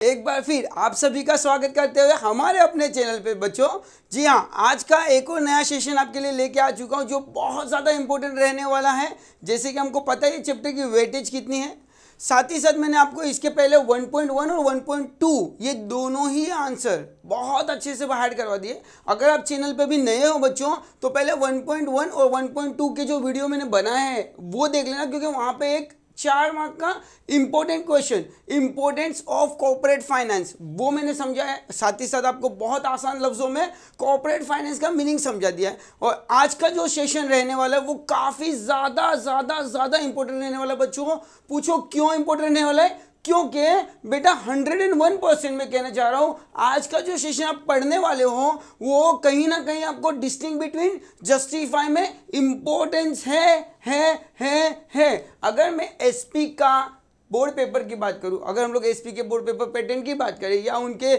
एक बार फिर आप सभी का स्वागत करते हुए हमारे अपने चैनल पे बच्चों। जी हाँ, आज का एक और नया सेशन आपके लिए लेके आ चुका हूँ जो बहुत ज़्यादा इंपॉर्टेंट रहने वाला है। जैसे कि हमको पता है चैप्टर की वेटेज कितनी है, साथ ही साथ मैंने आपको इसके पहले 1.1 और 1.2 ये दोनों ही आंसर बहुत अच्छे से बाहर करवा दिए। अगर आप चैनल पे भी नए हो बच्चों तो पहले 1.1 और 1.2 के जो वीडियो मैंने बनाए हैं वो देख लेना, क्योंकि वहाँ पे एक 4 मार्क का important question, importance of corporate finance, वो मैंने समझा है। साथ ही साथ आपको बहुत आसान लफ्जों में कॉर्पोरेट फाइनेंस का मीनिंग समझा दिया है। और आज का जो सेशन रहने वाला है वो काफ़ी ज़्यादा इंपॉर्टेंट रहने वाला है बच्चों। पूछो क्यों इंपॉर्टेंट रहने वाला है? क्योंकि बेटा 101% में कहना चाह रहा हूं, आज का जो सेशन आप पढ़ने वाले हो वो कहीं ना कहीं आपको डिस्टिंग बिटवीन जस्टिफाई में इंपॉर्टेंस है। अगर मैं एसपी का बोर्ड पेपर की बात करूं, अगर हम लोग एसपी के बोर्ड पेपर पैटर्न की बात करें या उनके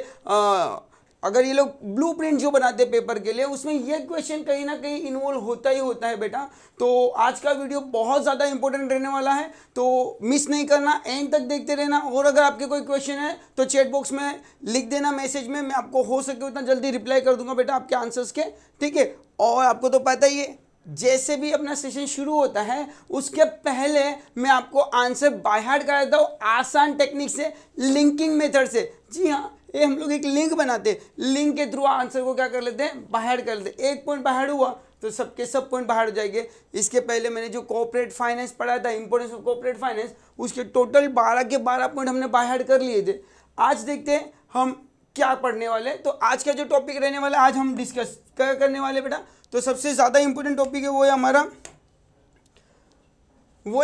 अगर ये लोग ब्लूप्रिंट जो बनाते हैं पेपर के लिए, उसमें ये क्वेश्चन कहीं ना कहीं इन्वॉल्व होता ही होता है बेटा। तो आज का वीडियो बहुत ज़्यादा इंपॉर्टेंट रहने वाला है, तो मिस नहीं करना, एंड तक देखते रहना। और अगर आपके कोई क्वेश्चन है तो चैट बॉक्स में लिख देना मैसेज में, मैं आपको हो सके उतना जल्दी रिप्लाई कर दूंगा बेटा आपके आंसर्स के, ठीक है। और आपको तो पता ही है जैसे भी अपना सेशन शुरू होता है उसके पहले मैं आपको आंसर बाय हार्ट करा देता हूँ आसान टेक्निक से, लिंकिंग मेथड से। जी हाँ, ये हम लोग एक लिंक बनाते हैं, लिंक के थ्रू आंसर को क्या कर लेते हैं, बाहर कर लेते हैं। एक पॉइंट बाहर हुआ तो सबके सब पॉइंट बाहर हो जाएंगे। इसके पहले मैंने जो कॉर्पोरेट फाइनेंस पढ़ा था, इंपॉर्टेंस ऑफ कॉर्पोरेट फाइनेंस, उसके टोटल 12 के 12 पॉइंट हमने बाहर कर लिए थे। आज देखते हैं हम क्या पढ़ने वाले हैं। तो आज का जो टॉपिक रहने वाला है, आज हम डिस्कस करने वाले बेटा, तो सबसे ज़्यादा इंपॉर्टेंट टॉपिक है वो है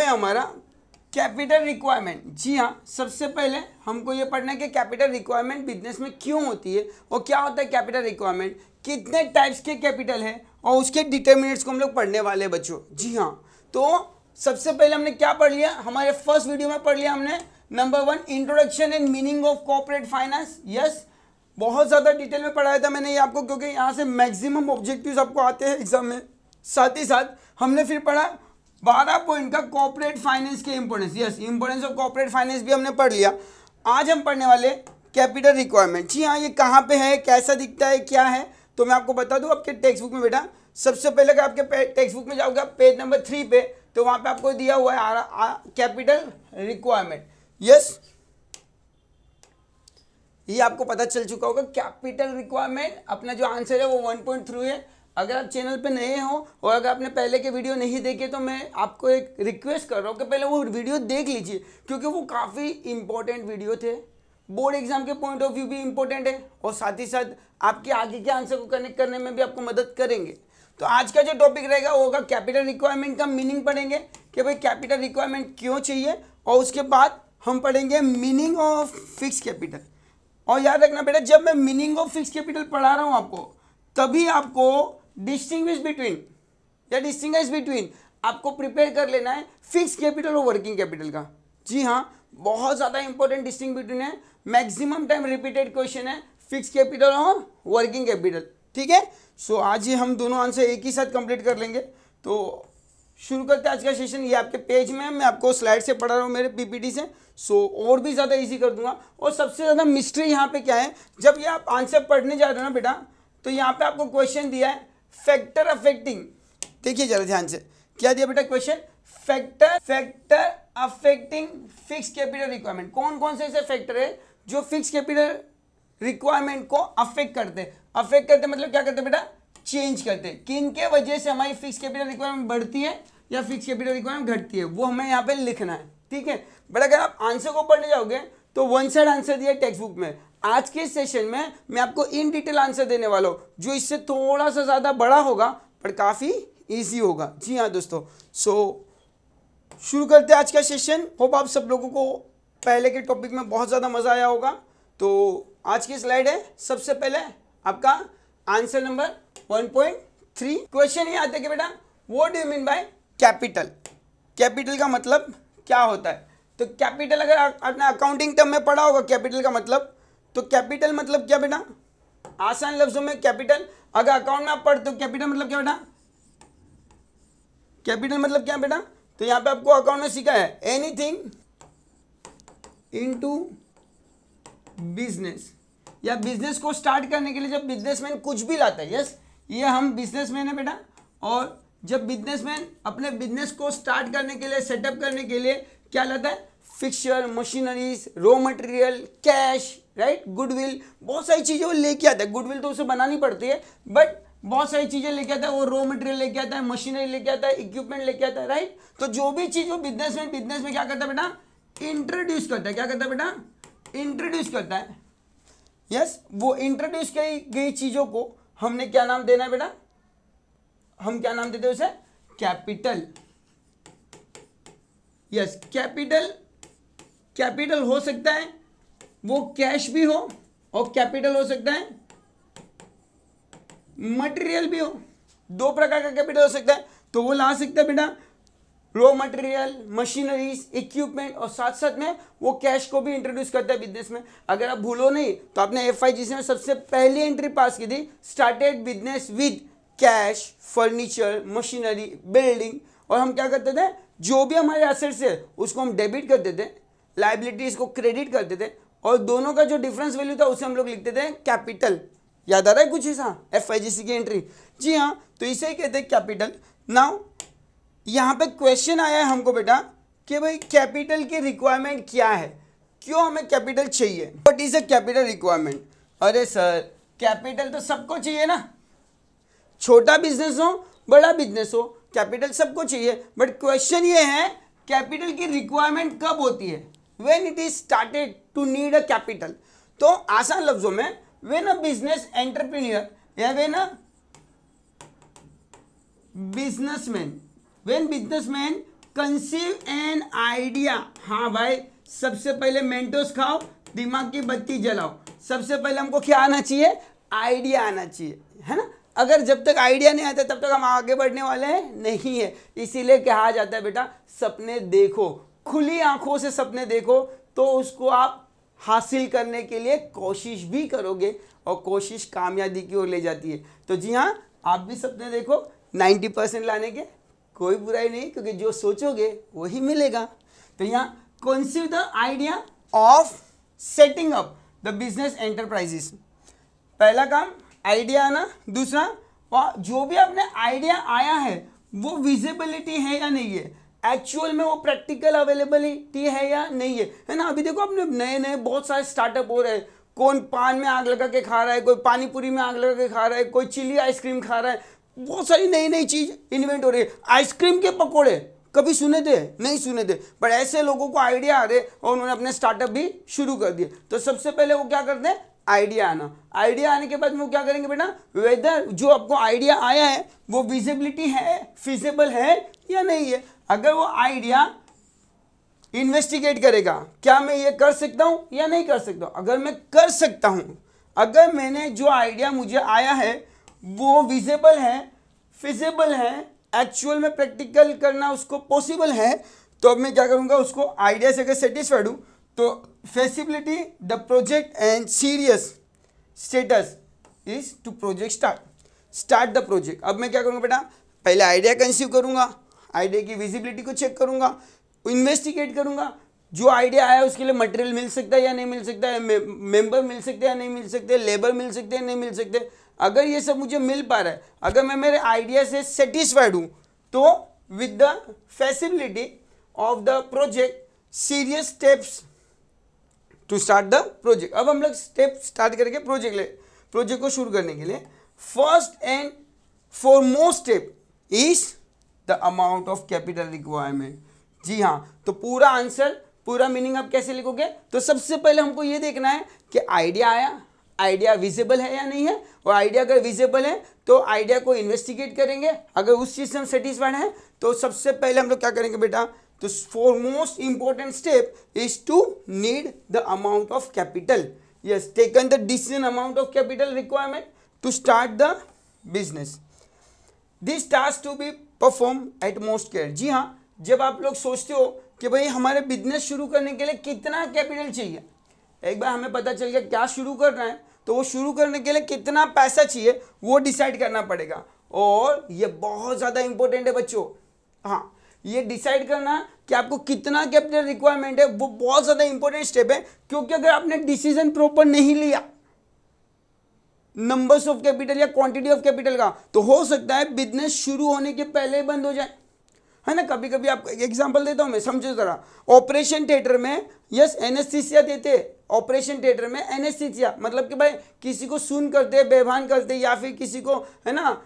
हमारा कैपिटल रिक्वायरमेंट। जी हाँ, सबसे पहले हमको ये पढ़ना है कि कैपिटल रिक्वायरमेंट बिजनेस में क्यों होती है और क्या होता है कैपिटल रिक्वायरमेंट, कितने टाइप्स के कैपिटल है और उसके डिटर्मिनेंट्स को हम लोग पढ़ने वाले हैं बच्चों। जी हाँ, तो सबसे पहले हमने क्या पढ़ लिया, हमारे फर्स्ट वीडियो में पढ़ लिया हमने number 1 introduction and meaning of corporate finance. Yes, बहुत ज़्यादा डिटेल में पढ़ाया था मैंने ये आपको, क्योंकि यहाँ से मैक्सिमम ऑब्जेक्टिव्स आपको आते हैं एग्जाम में। साथ ही साथ हमने फिर पढ़ा 12 पॉइंट का कॉर्पोरेट फाइनेंस के importance. Yes, importance of corporate finance भी हमने पढ़ लिया। आज हम पढ़ने वाले कैपिटल रिक्वायरमेंट। जी हाँ, ये कहाँ पे है, कैसा दिखता है, क्या है, तो मैं आपको बता दूँ आपके टेक्स्ट बुक में बेटा। सबसे पहले अगर आपके टेक्स्ट बुक में जाओगे पेज नंबर 3 पे, तो वहाँ पे आपको दिया हुआ है कैपिटल रिक्वायरमेंट। यस, ये आपको पता चल चुका होगा कैपिटल रिक्वायरमेंट। अपना जो आंसर है वो 1.3 है। अगर आप चैनल पे नए हो और अगर आपने पहले के वीडियो नहीं देखे तो मैं आपको एक रिक्वेस्ट कर रहा हूँ कि पहले वो वीडियो देख लीजिए, क्योंकि वो काफ़ी इंपॉर्टेंट वीडियो थे। बोर्ड एग्जाम के पॉइंट ऑफ व्यू भी इंपॉर्टेंट है और साथ ही साथ आपके आगे के आंसर को कनेक्ट करने में भी आपको मदद करेंगे। तो आज का जो टॉपिक रहेगा वो होगा कैपिटल रिक्वायरमेंट का मीनिंग पढ़ेंगे कि भाई कैपिटल रिक्वायरमेंट क्यों चाहिए, और उसके बाद हम पढ़ेंगे मीनिंग ऑफ फिक्स कैपिटल। और याद रखना बेटा, जब मैं मीनिंग ऑफ फिक्स कैपिटल पढ़ा रहा हूं आपको, तभी आपको डिस्टिंग्विश बिटवीन आपको प्रिपेयर कर लेना है फिक्स कैपिटल और वर्किंग कैपिटल का। जी हाँ, बहुत ज़्यादा इंपॉर्टेंट डिस्टिंग बिटवीन है, मैक्सिमम टाइम रिपीटेड क्वेश्चन है फिक्स कैपिटल और वर्किंग कैपिटल, ठीक है। सो आज ही हम दोनों आंसर एक ही साथ कंप्लीट कर लेंगे। तो शुरू करते हैं आज का सेशन। ये आपके पेज में मैं आपको स्लाइड से पढ़ा रहा हूँ मेरे पीपीटी से, सो और भी ज़्यादा इजी कर दूंगा। और सबसे ज़्यादा मिस्ट्री यहाँ पे क्या है, जब ये आप आंसर पढ़ने जा रहे हो ना बेटा, तो यहाँ पे आपको क्वेश्चन दिया है फैक्टर अफेक्टिंग। देखिए जरा ध्यान से, क्या दिया बेटा question, factor affecting fix capital requirement. कौन कौन से ऐसे फैक्टर है जो फिक्स कैपिटल रिक्वायरमेंट को अफेक्ट करते मतलब क्या करते बेटा, चेंज करते। किन के वजह से हमारी फिक्स कैपिटल रिक्वायरमेंट बढ़ती है या फिक्स कैपिटल रिक्वायरमेंट घटती है, वो हमें यहाँ पे लिखना है, ठीक है। बट अगर आप आंसर को पढ़ने जाओगे तो वन साइड आंसर दिया टेक्स्ट बुक में। आज के सेशन में मैं आपको इन डिटेल आंसर देने वाला हूँ जो इससे थोड़ा सा ज़्यादा बड़ा होगा पर काफ़ी ईजी होगा। जी हाँ दोस्तों, सो शुरू करते हैं आज का सेशन। होप आप सब लोगों को पहले के टॉपिक में बहुत ज़्यादा मज़ा आया होगा। तो आज की स्लाइड है, सबसे पहले आपका आंसर नंबर 1.3। क्वेश्चन ये आता है कि बेटा what do you mean by capital. Capital का मतलब क्या होता है, तो कैपिटल अगर आपने अकाउंटिंग टर्म में पढ़ा होगा कैपिटल का मतलब, तो कैपिटल मतलब क्या बेटा, आसान लफ्जों में कैपिटल अगर अकाउंट में आप पढ़ते हो कैपिटल मतलब क्या बेटा, कैपिटल मतलब क्या बेटा, तो यहाँ पे आपको अकाउंट में सीखा है एनीथिंग इनटू बिजनेस या बिजनेस को स्टार्ट करने के लिए जब बिजनेसमैन कुछ भी लाता है, यस ये हम बिजनेसमैन है बेटा, और जब बिजनेसमैन अपने बिजनेस को स्टार्ट करने के लिए, सेटअप करने के लिए क्या लाता है, fixture, machineries, raw material, cash, right, goodwill, बहुत सारी चीज़ें वो लेके आता है। गुडविल तो उसे बनानी पड़ती है, बट बहुत सारी चीज़ें लेके आता है, वो रॉ मटेरियल लेके आता है, मशीनरी लेके आता है, इक्विपमेंट लेके आता है, राइट। तो जो भी चीज़ वो बिजनेस में क्या करता है बेटा, इंट्रोड्यूस करता है। क्या करता है बेटा, इंट्रोड्यूस करता है, यस। वो इंट्रोड्यूस की गई चीज़ों को हमने क्या नाम देना है बेटा, हम क्या नाम देते हैं उसे, कैपिटल, यस। कैपिटल हो सकता है वो कैश भी हो, और कैपिटल हो सकता है मटेरियल भी हो। दो प्रकार का कैपिटल हो सकता है, तो वो ला सकता है बेटा रॉ मटेरियल, मशीनरीज, इक्विपमेंट, और साथ साथ में वो कैश को भी इंट्रोड्यूस करता है बिजनेस में। अगर आप भूलो नहीं तो आपने FIGC में सबसे पहली एंट्री पास की थी, started business with cash, furniture, machinery, building. और हम क्या करते थे, जो भी हमारे एसेट्स है उसको हम डेबिट करते थे, लाइबिलिटीज को क्रेडिट करते थे, और दोनों का जो डिफरेंस वैल्यू था उसे हम लोग लिखते थे कैपिटल। याद आ रहा है कुछ ऐसा FIGC की एंट्री? जी हाँ, तो इसे ही कहते हैं कैपिटल। नाउ यहाँ पे क्वेश्चन आया है हमको बेटा कि भाई कैपिटल की रिक्वायरमेंट क्या है, क्यों हमें कैपिटल चाहिए, what is a capital requirement. अरे सर कैपिटल तो सबको चाहिए ना, छोटा बिजनेस हो बड़ा बिजनेस हो, कैपिटल सबको चाहिए, बट क्वेश्चन ये है कैपिटल की रिक्वायरमेंट कब होती है, when it is started to need a capital. तो आसान लफ्जों में व्हेन अ बिजनेस एंटरप्रेन्योर या when a businessman, when businessman conceive an idea. हाँ भाई, सबसे पहले मेंटोस खाओ, दिमाग की बत्ती जलाओ, सबसे पहले हमको क्या आना चाहिए, आइडिया आना चाहिए, है ना। अगर जब तक आइडिया नहीं आता तब तक हम आगे बढ़ने वाले हैं नहीं है। इसीलिए कहा जाता है बेटा सपने देखो, खुली आंखों से सपने देखो, तो उसको आप हासिल करने के लिए कोशिश भी करोगे, और कोशिश कामयाबी की ओर ले जाती है। तो जी हाँ, आप भी सपने देखो, 90% लाने के कोई बुराई नहीं, क्योंकि जो सोचोगे वही मिलेगा। तो यहाँ conceive the idea of setting up the business enterprises, पहला काम आइडिया आना, दूसरा जो भी आपने आइडिया आया है वो विजिबिलिटी है या नहीं है, एक्चुअल में वो प्रैक्टिकल अवेलेबिलिटी है या नहीं है ना। अभी देखो अपने नए नए बहुत सारे स्टार्टअप हो रहे हैं, कौन पान में आग लगा के खा रहा है, कोई पानी पूरी में आग लगा के खा रहा है, कोई चिली आइसक्रीम खा रहा है, बहुत सारी नई नई चीज इन्वेंट हो रही है। आइसक्रीम के पकौड़े कभी सुने थे? नहीं सुने थे, पर ऐसे लोगों को आइडिया आ रहे और उन्होंने अपने स्टार्टअप भी शुरू कर दिए। तो सबसे पहले वो क्या करते हैं, आइडिया आना। आइडिया आने के बाद में वो क्या करेंगे बेटा, वेदर जो आपको आइडिया आया है वो विजिबिलिटी है, फिजिबल है या नहीं है। अगर वो आइडिया इन्वेस्टिगेट करेगा, क्या मैं ये कर सकता हूं या नहीं कर सकता हूं। अगर मैं कर सकता हूं, अगर मैंने जो आइडिया मुझे आया है वो विजिबल है, फिजिबल है, एक्चुअल में प्रैक्टिकल करना उसको पॉसिबल है, तो अब मैं क्या करूंगा, उसको आइडिया से अगर सेटिस्फाइड हूं तो feasibility the project and serious status is to project start the project. अब मैं क्या करूंगा बेटा, पहले आइडिया कंसीव करूंगा, आइडिया की विजिबिलिटी को चेक करूंगा, इन्वेस्टिगेट करूंगा, जो आइडिया आया उसके लिए मटेरियल मिल सकता है या नहीं मिल सकता है, मेंबर मिल सकते हैं या नहीं मिल सकते, लेबर मिल सकते हैं नहीं मिल सकते। अगर ये सब मुझे मिल पा रहा है, अगर मैं मेरे आइडिया से सेटिस्फाइड हूँ, तो with the facility of the project serious steps to start the project. अब हम लोग स्टेप स्टार्ट करके प्रोजेक्ट को शुरू करने के लिए first and foremost step is the amount of capital requirement. जी हाँ, तो पूरा आंसर, पूरा मीनिंग आप कैसे लिखोगे, तो सबसे पहले हमको ये देखना है कि आइडिया आया, आइडिया विजिबल है या नहीं है, और आइडिया अगर विजिबल है तो आइडिया को इन्वेस्टिगेट करेंगे। अगर उस चीज से हम सेटिस्फाइड हैं तो सबसे पहले हम लोग क्या करेंगे बेटा, तो foremost important step is to need the amount of capital. Yes, taken the decision amount of capital requirement to start the business. This task to be perform at most care. जी हाँ, जब आप लोग सोचते हो कि भाई हमारे बिजनेस शुरू करने के लिए कितना कैपिटल चाहिए, एक बार हमें पता चल गया क्या शुरू कर रहे हैं, तो वो शुरू करने के लिए कितना पैसा चाहिए वो डिसाइड करना पड़ेगा। और ये बहुत ज़्यादा इंपॉर्टेंट है बच्चों। हाँ, ये डिसाइड करना कि आपको कितना कैपिटल रिक्वायरमेंट है वो बहुत ज़्यादा इंपॉर्टेंट स्टेप है, क्योंकि अगर आपने डिसीजन प्रॉपर नहीं लिया नंबर्स ऑफ कैपिटल या क्वांटिटी ऑफ कैपिटल का, तो हो सकता है बिजनेस शुरू होने के पहले ही बंद हो जाए, है ना। कभी कभी आपको एक एग्जांपल देता हूं मैं, समझो जरा। ऑपरेशन थिएटर में यस एनेस्थीसिया देते, ऑपरेशन थिएटर में एनेस्थीसिया मतलब कि भाई किसी को सुन करते, बेभान करते, या फिर किसी को, है ना,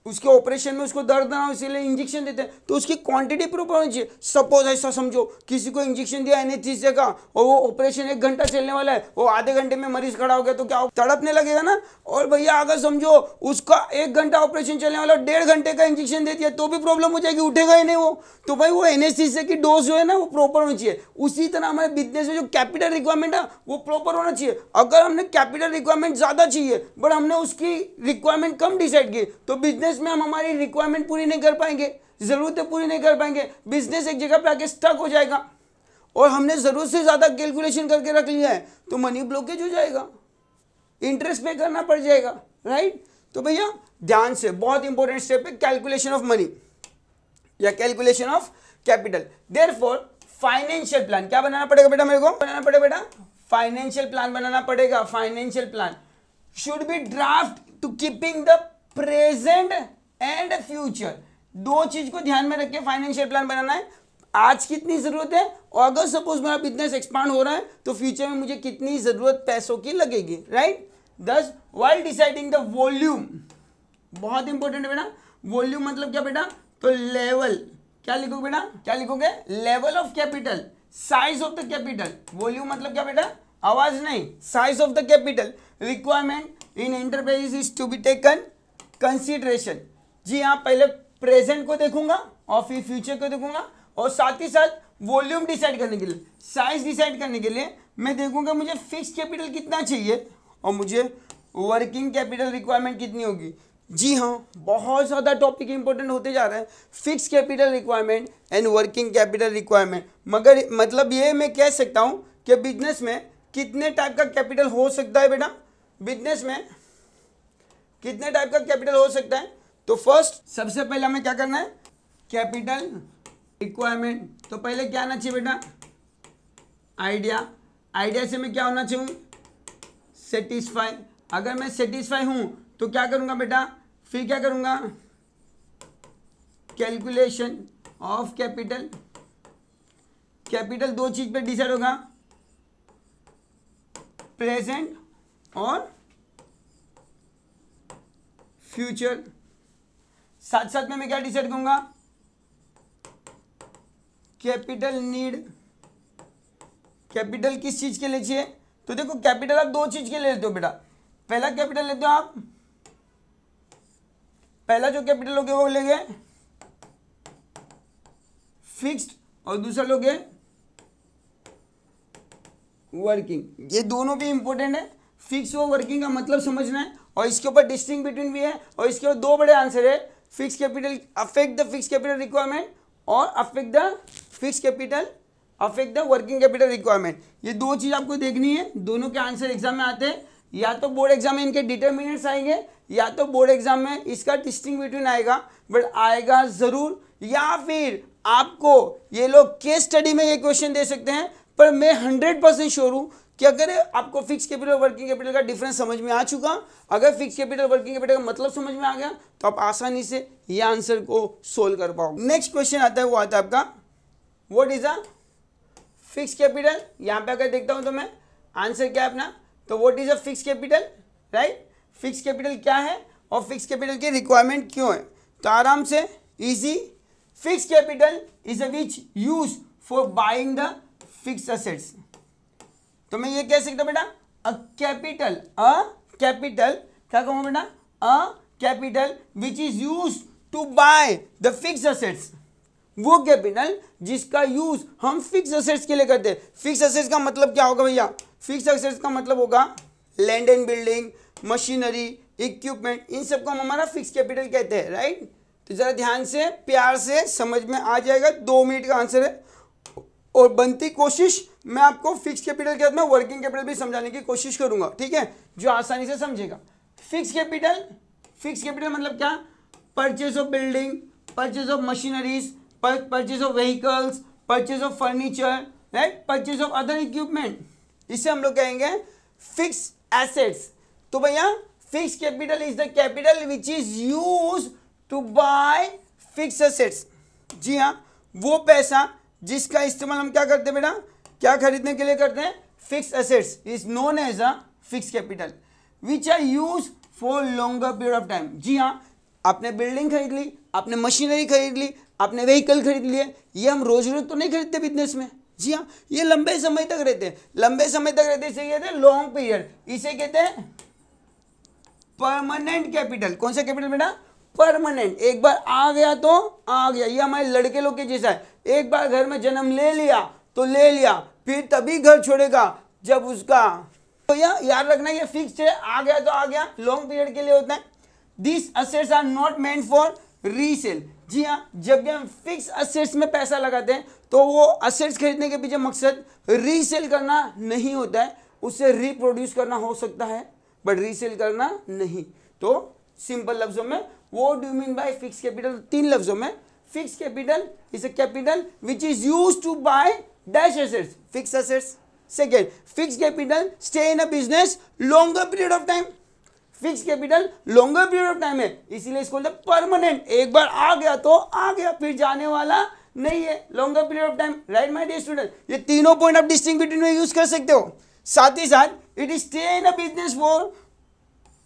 उसके ऑपरेशन में उसको दर्द ना हो इसीलिए इंजेक्शन देते हैं, तो उसकी क्वांटिटी प्रॉपर होनी चाहिए। सपोज ऐसा समझो किसी को इंजेक्शन दिया एनेस्थीसिया का और वो ऑपरेशन 1 घंटा चलने वाला है, वो आधे घंटे में मरीज खड़ा हो गया तो क्या तड़पने लगेगा ना। और भैया अगर समझो उसका 1 घंटा ऑपरेशन चलने वाला 1.5 घंटे का इंजेक्शन दे दिया तो भी प्रॉब्लम हो जाएगी, उठेगा ही नहीं वो। तो भाई वो एनेस्थीसिया की डोज जो है ना वो प्रॉपर होनी चाहिए। उसी तरह हमारे बिजनेस में जो कैपिटल रिक्वायरमेंट है वो प्रॉपर होना चाहिए। अगर हमने कैपिटल रिक्वायरमेंट ज़्यादा चाहिए बट हमने उसकी रिक्वायरमेंट कम डिसाइड की, तो बिजनेस में हम हमारी रिक्वायरमेंट पूरी नहीं कर पाएंगे, जरूरतें पूरी नहीं कर पाएंगे, बिजनेस एक जगह पे आके स्टक हो जाएगा। और हमने जरूरत से ज्यादा कैलकुलेशन करके रख लिया है तो मनी ब्लॉकेज हो जाएगा, इंटरेस्ट पे करना पड़ जाएगा, राइट। तो भैया ध्यान से, बहुत इंपॉर्टेंट स्टेप है कैलकुलेशन ऑफ मनी या calculation of capital. Therefore financial plan क्या बनाना पड़ेगा बेटा, मेरे को बनाना पड़ेगा बेटा, फाइनेंशियल प्लान बनाना पड़ेगा। Financial plan should be draft to keeping the present and future. 2 चीज को ध्यान में रख के फाइनेंशियल प्लान बनाना है। आज कितनी जरूरत है और अगर सपोज मेरा बिजनेस एक्सपांड हो रहा है तो फ्यूचर में मुझे कितनी जरूरत पैसों की लगेगी, राइट। दस व्हाइल डिसाइडिंग द वॉल्यूम, बहुत इंपॉर्टेंट है बेटा। वॉल्यूम मतलब क्या बेटा, तो लेवल, क्या लिखोगे बेटा, क्या लिखोगे, level of capital, size of the capital. Volume मतलब क्या बेटा, आवाज नहीं, size of the capital requirement in enterprise is to be taken consideration. जी हाँ, पहले प्रेजेंट को देखूंगा और फिर फ्यूचर को देखूंगा, और साथ ही साथ वॉल्यूम डिसाइड करने के लिए, साइज डिसाइड करने के लिए मैं देखूंगा मुझे फिक्स कैपिटल कितना चाहिए और मुझे वर्किंग कैपिटल रिक्वायरमेंट कितनी होगी। जी हाँ, बहुत ज़्यादा टॉपिक इंपॉर्टेंट होते जा रहा है, fix capital requirement and working capital requirement. मगर मतलब ये मैं कह सकता हूँ कि बिजनेस में कितने टाइप का कैपिटल हो सकता है बेटा, बिजनेस में कितने टाइप का कैपिटल हो सकता है। तो फर्स्ट सबसे पहले हमें क्या करना है, कैपिटल रिक्वायरमेंट। तो पहले क्या आना चाहिए बेटा, आइडिया। आइडिया से मैं क्या होना चाहिए, सेटिस्फाई। अगर मैं सेटिस्फाई हूं तो क्या करूंगा बेटा, फिर क्या करूंगा, कैलकुलेशन ऑफ कैपिटल। कैपिटल 2 चीज पे डिसाइड होगा, प्रेजेंट और फ्यूचर। साथ साथ में मैं क्या डिसाइड करूंगा, कैपिटल नीड। कैपिटल किस चीज के लिए चाहिए, तो देखो कैपिटल आप 2 चीज के लिए लेते हो बेटा। पहला कैपिटल लेते हो आप, पहला जो कैपिटल लोगे वो लेंगे फिक्स्ड और दूसरा लोगे वर्किंग। ये दोनों भी इंपॉर्टेंट है, फिक्स और वर्किंग का मतलब समझना है, और इसके ऊपर डिस्टिंग बिटवीन भी है, और इसके ऊपर 2 बड़े आंसर है, fix capital affect the fix capital requirement और affect the fix capital affect the working capital requirement. ये 2 चीज आपको देखनी है, दोनों के आंसर एग्जाम में आते हैं। या तो बोर्ड एग्जाम में इनके डिटर्मिनेंट्स आएंगे या तो बोर्ड एग्जाम में इसका डिस्टिंग बिटवीन आएगा, बट आएगा जरूर। या फिर आपको ये लोग केस स्टडी में ये क्वेश्चन दे सकते हैं, पर मैं 100% श्योर हूं कि अगर आपको फिक्स कैपिटल और वर्किंग कैपिटल का डिफरेंस समझ में आ चुका, अगर फिक्स कैपिटल वर्किंग कैपिटल का मतलब समझ में आ गया, तो आप आसानी से ये आंसर को सोल्व कर पाओगे। नेक्स्ट क्वेश्चन आता है, वो आता है आपका what is a fix capital. यहां पे अगर देखता हूं तो मैं आंसर क्या है अपना, तो what is a fix capital, right. Fix capital क्या है और फिक्स कैपिटल की रिक्वायरमेंट क्यों है, तो आराम से easy. Fix capital is a which use for buying the fix assets. तो मैं ये कह सकता हूं बेटा, अ कैपिटल क्या कहूंगा बेटा, a capital which is use to buy the fix assets. वो कैपिटल जिसका यूज हम फिक्स असेट्स के लिए करते हैं। फिक्स असेट्स का मतलब क्या होगा भैया, फिक्स असेट्स का मतलब होगा land and building, machinery, equipment, इन सबको हम हमारा फिक्स कैपिटल कहते हैं, राइट। तो जरा ध्यान से प्यार से समझ में आ जाएगा, 2 मिनट का आंसर है, और बनती कोशिश मैं आपको फिक्स कैपिटल के साथ में वर्किंग कैपिटल भी समझाने की कोशिश करूंगा, ठीक है, जो आसानी से समझेगा। फिक्स कैपिटल मतलब क्या, purchase of building, purchase of machineries, purchase of vehicles, purchase of furniture, right, purchase of other equipment, इसे हम लोग कहेंगे फिक्स एसेट्स। तो भैया fix capital is the capital which is use to buy fix assets. जी हाँ, वो पैसा जिसका इस्तेमाल हम क्या करते हैं बेटा, क्या खरीदने के लिए करते हैं, fix assets is known as a fix capital which are use for longer period of time. जी हाँ, आपने बिल्डिंग खरीद ली, आपने मशीनरी खरीद ली, आपने व्हीकल खरीद लिए, ये हम रोज रोज तो नहीं खरीदते बिजनेस में। जी हाँ, ये लंबे समय तक रहते हैं, लंबे समय तक रहते हैं, इसे कहते हैं लॉन्ग पीरियड, इसे कहते हैं परमानेंट कैपिटल। कौन सा कैपिटल बेटा, परमानेंट। एक बार आ गया तो आ गया, ये हमारे लड़के लोग के जैसा है, एक बार घर में जन्म ले लिया तो ले लिया, फिर तभी घर छोड़ेगा जब उसका, तो याद रखना ये फिक्स्ड है, आ गया तो आ गया, लॉन्ग पीरियड के लिए होता है। This assets are not meant for resale. जी हाँ, जब भी हम फिक्स असेट्स में पैसा लगाते हैं तो वो असेट्स खरीदने के पीछे मकसद रीसेल करना नहीं होता है, उससे रिप्रोड्यूस करना हो सकता है बट रीसेल करना नहीं। तो सिंपल लफ्जों में what do you mean by fix capital, तीन लफ्जों में, fix capital is a capital which is used to buy dash assets, fix assets. Second, fix capital stay in a business longer period of time. Fix capital longer period of time है, इसीलिए इसको बोलते हैं permanent, एक बार आ गया तो आ गया, फिर जाने वाला नहीं है, longer period of time. Right my dear student, ये तीनों पॉइंट आप डिस्टिंक्ट बिटवीन में यूज कर सकते हो। साथ ही साथ it is stay in a business for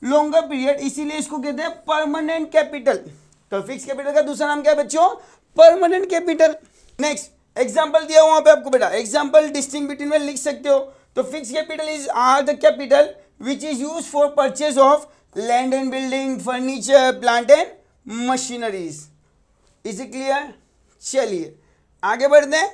longer period, इसीलिए इसको कहते हैं परमानेंट कैपिटल। तो फिक्स कैपिटल का दूसरा नाम क्या है बच्चों, परमानेंट कैपिटल। नेक्स्ट एग्जांपल दिया वहां पे आपको बेटा, एग्जांपल डिस्टिंक्ट बिटवीन में लिख सकते हो। तो fix capital is are the capital which is used for purchase of land and building, furniture, plant and machineries. Is it clear? चलिए आगे बढ़ते हैं।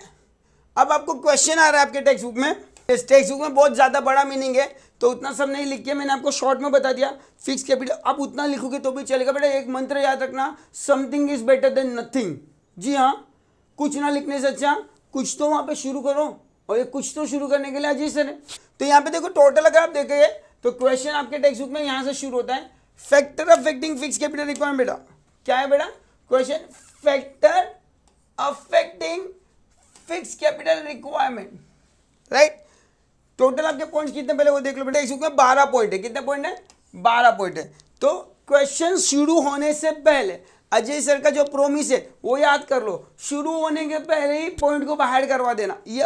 अब आपको क्वेश्चन आ रहा है आपके टेक्स्ट बुक में, इस टेक्स्ट बुक में बहुत ज़्यादा बड़ा मीनिंग है तो उतना सब नहीं लिख के मैंने आपको शॉर्ट में बता दिया। फिक्स कैपिटल अब उतना लिखोगे तो भी चलेगा बेटा, एक मंत्र याद रखना, something is better than nothing. जी हाँ, कुछ ना लिखने से अच्छा कुछ तो वहाँ पे शुरू करो, और ये कुछ तो शुरू करने के लिए अजीज सर है। तो यहाँ पे देखो टोटल अगर आप देखेंगे तो क्वेश्चन आपके टेक्स्ट बुक में यहाँ से शुरू होता है, factor affecting fix capital requirement. बेटा क्या है बेटा question, factor affecting fix capital requirement, right. Total आपके पॉइंट्स कितने पहले वो देख लो बेटा, टेक्स्ट बुक में 12 पॉइंट है। कितने पॉइंट है, 12 पॉइंट है। तो क्वेश्चन शुरू होने से पहले अजय सर का जो प्रोमिस है वो याद कर लो, शुरू होने के पहले ही पॉइंट को बाहर करवा देना, ये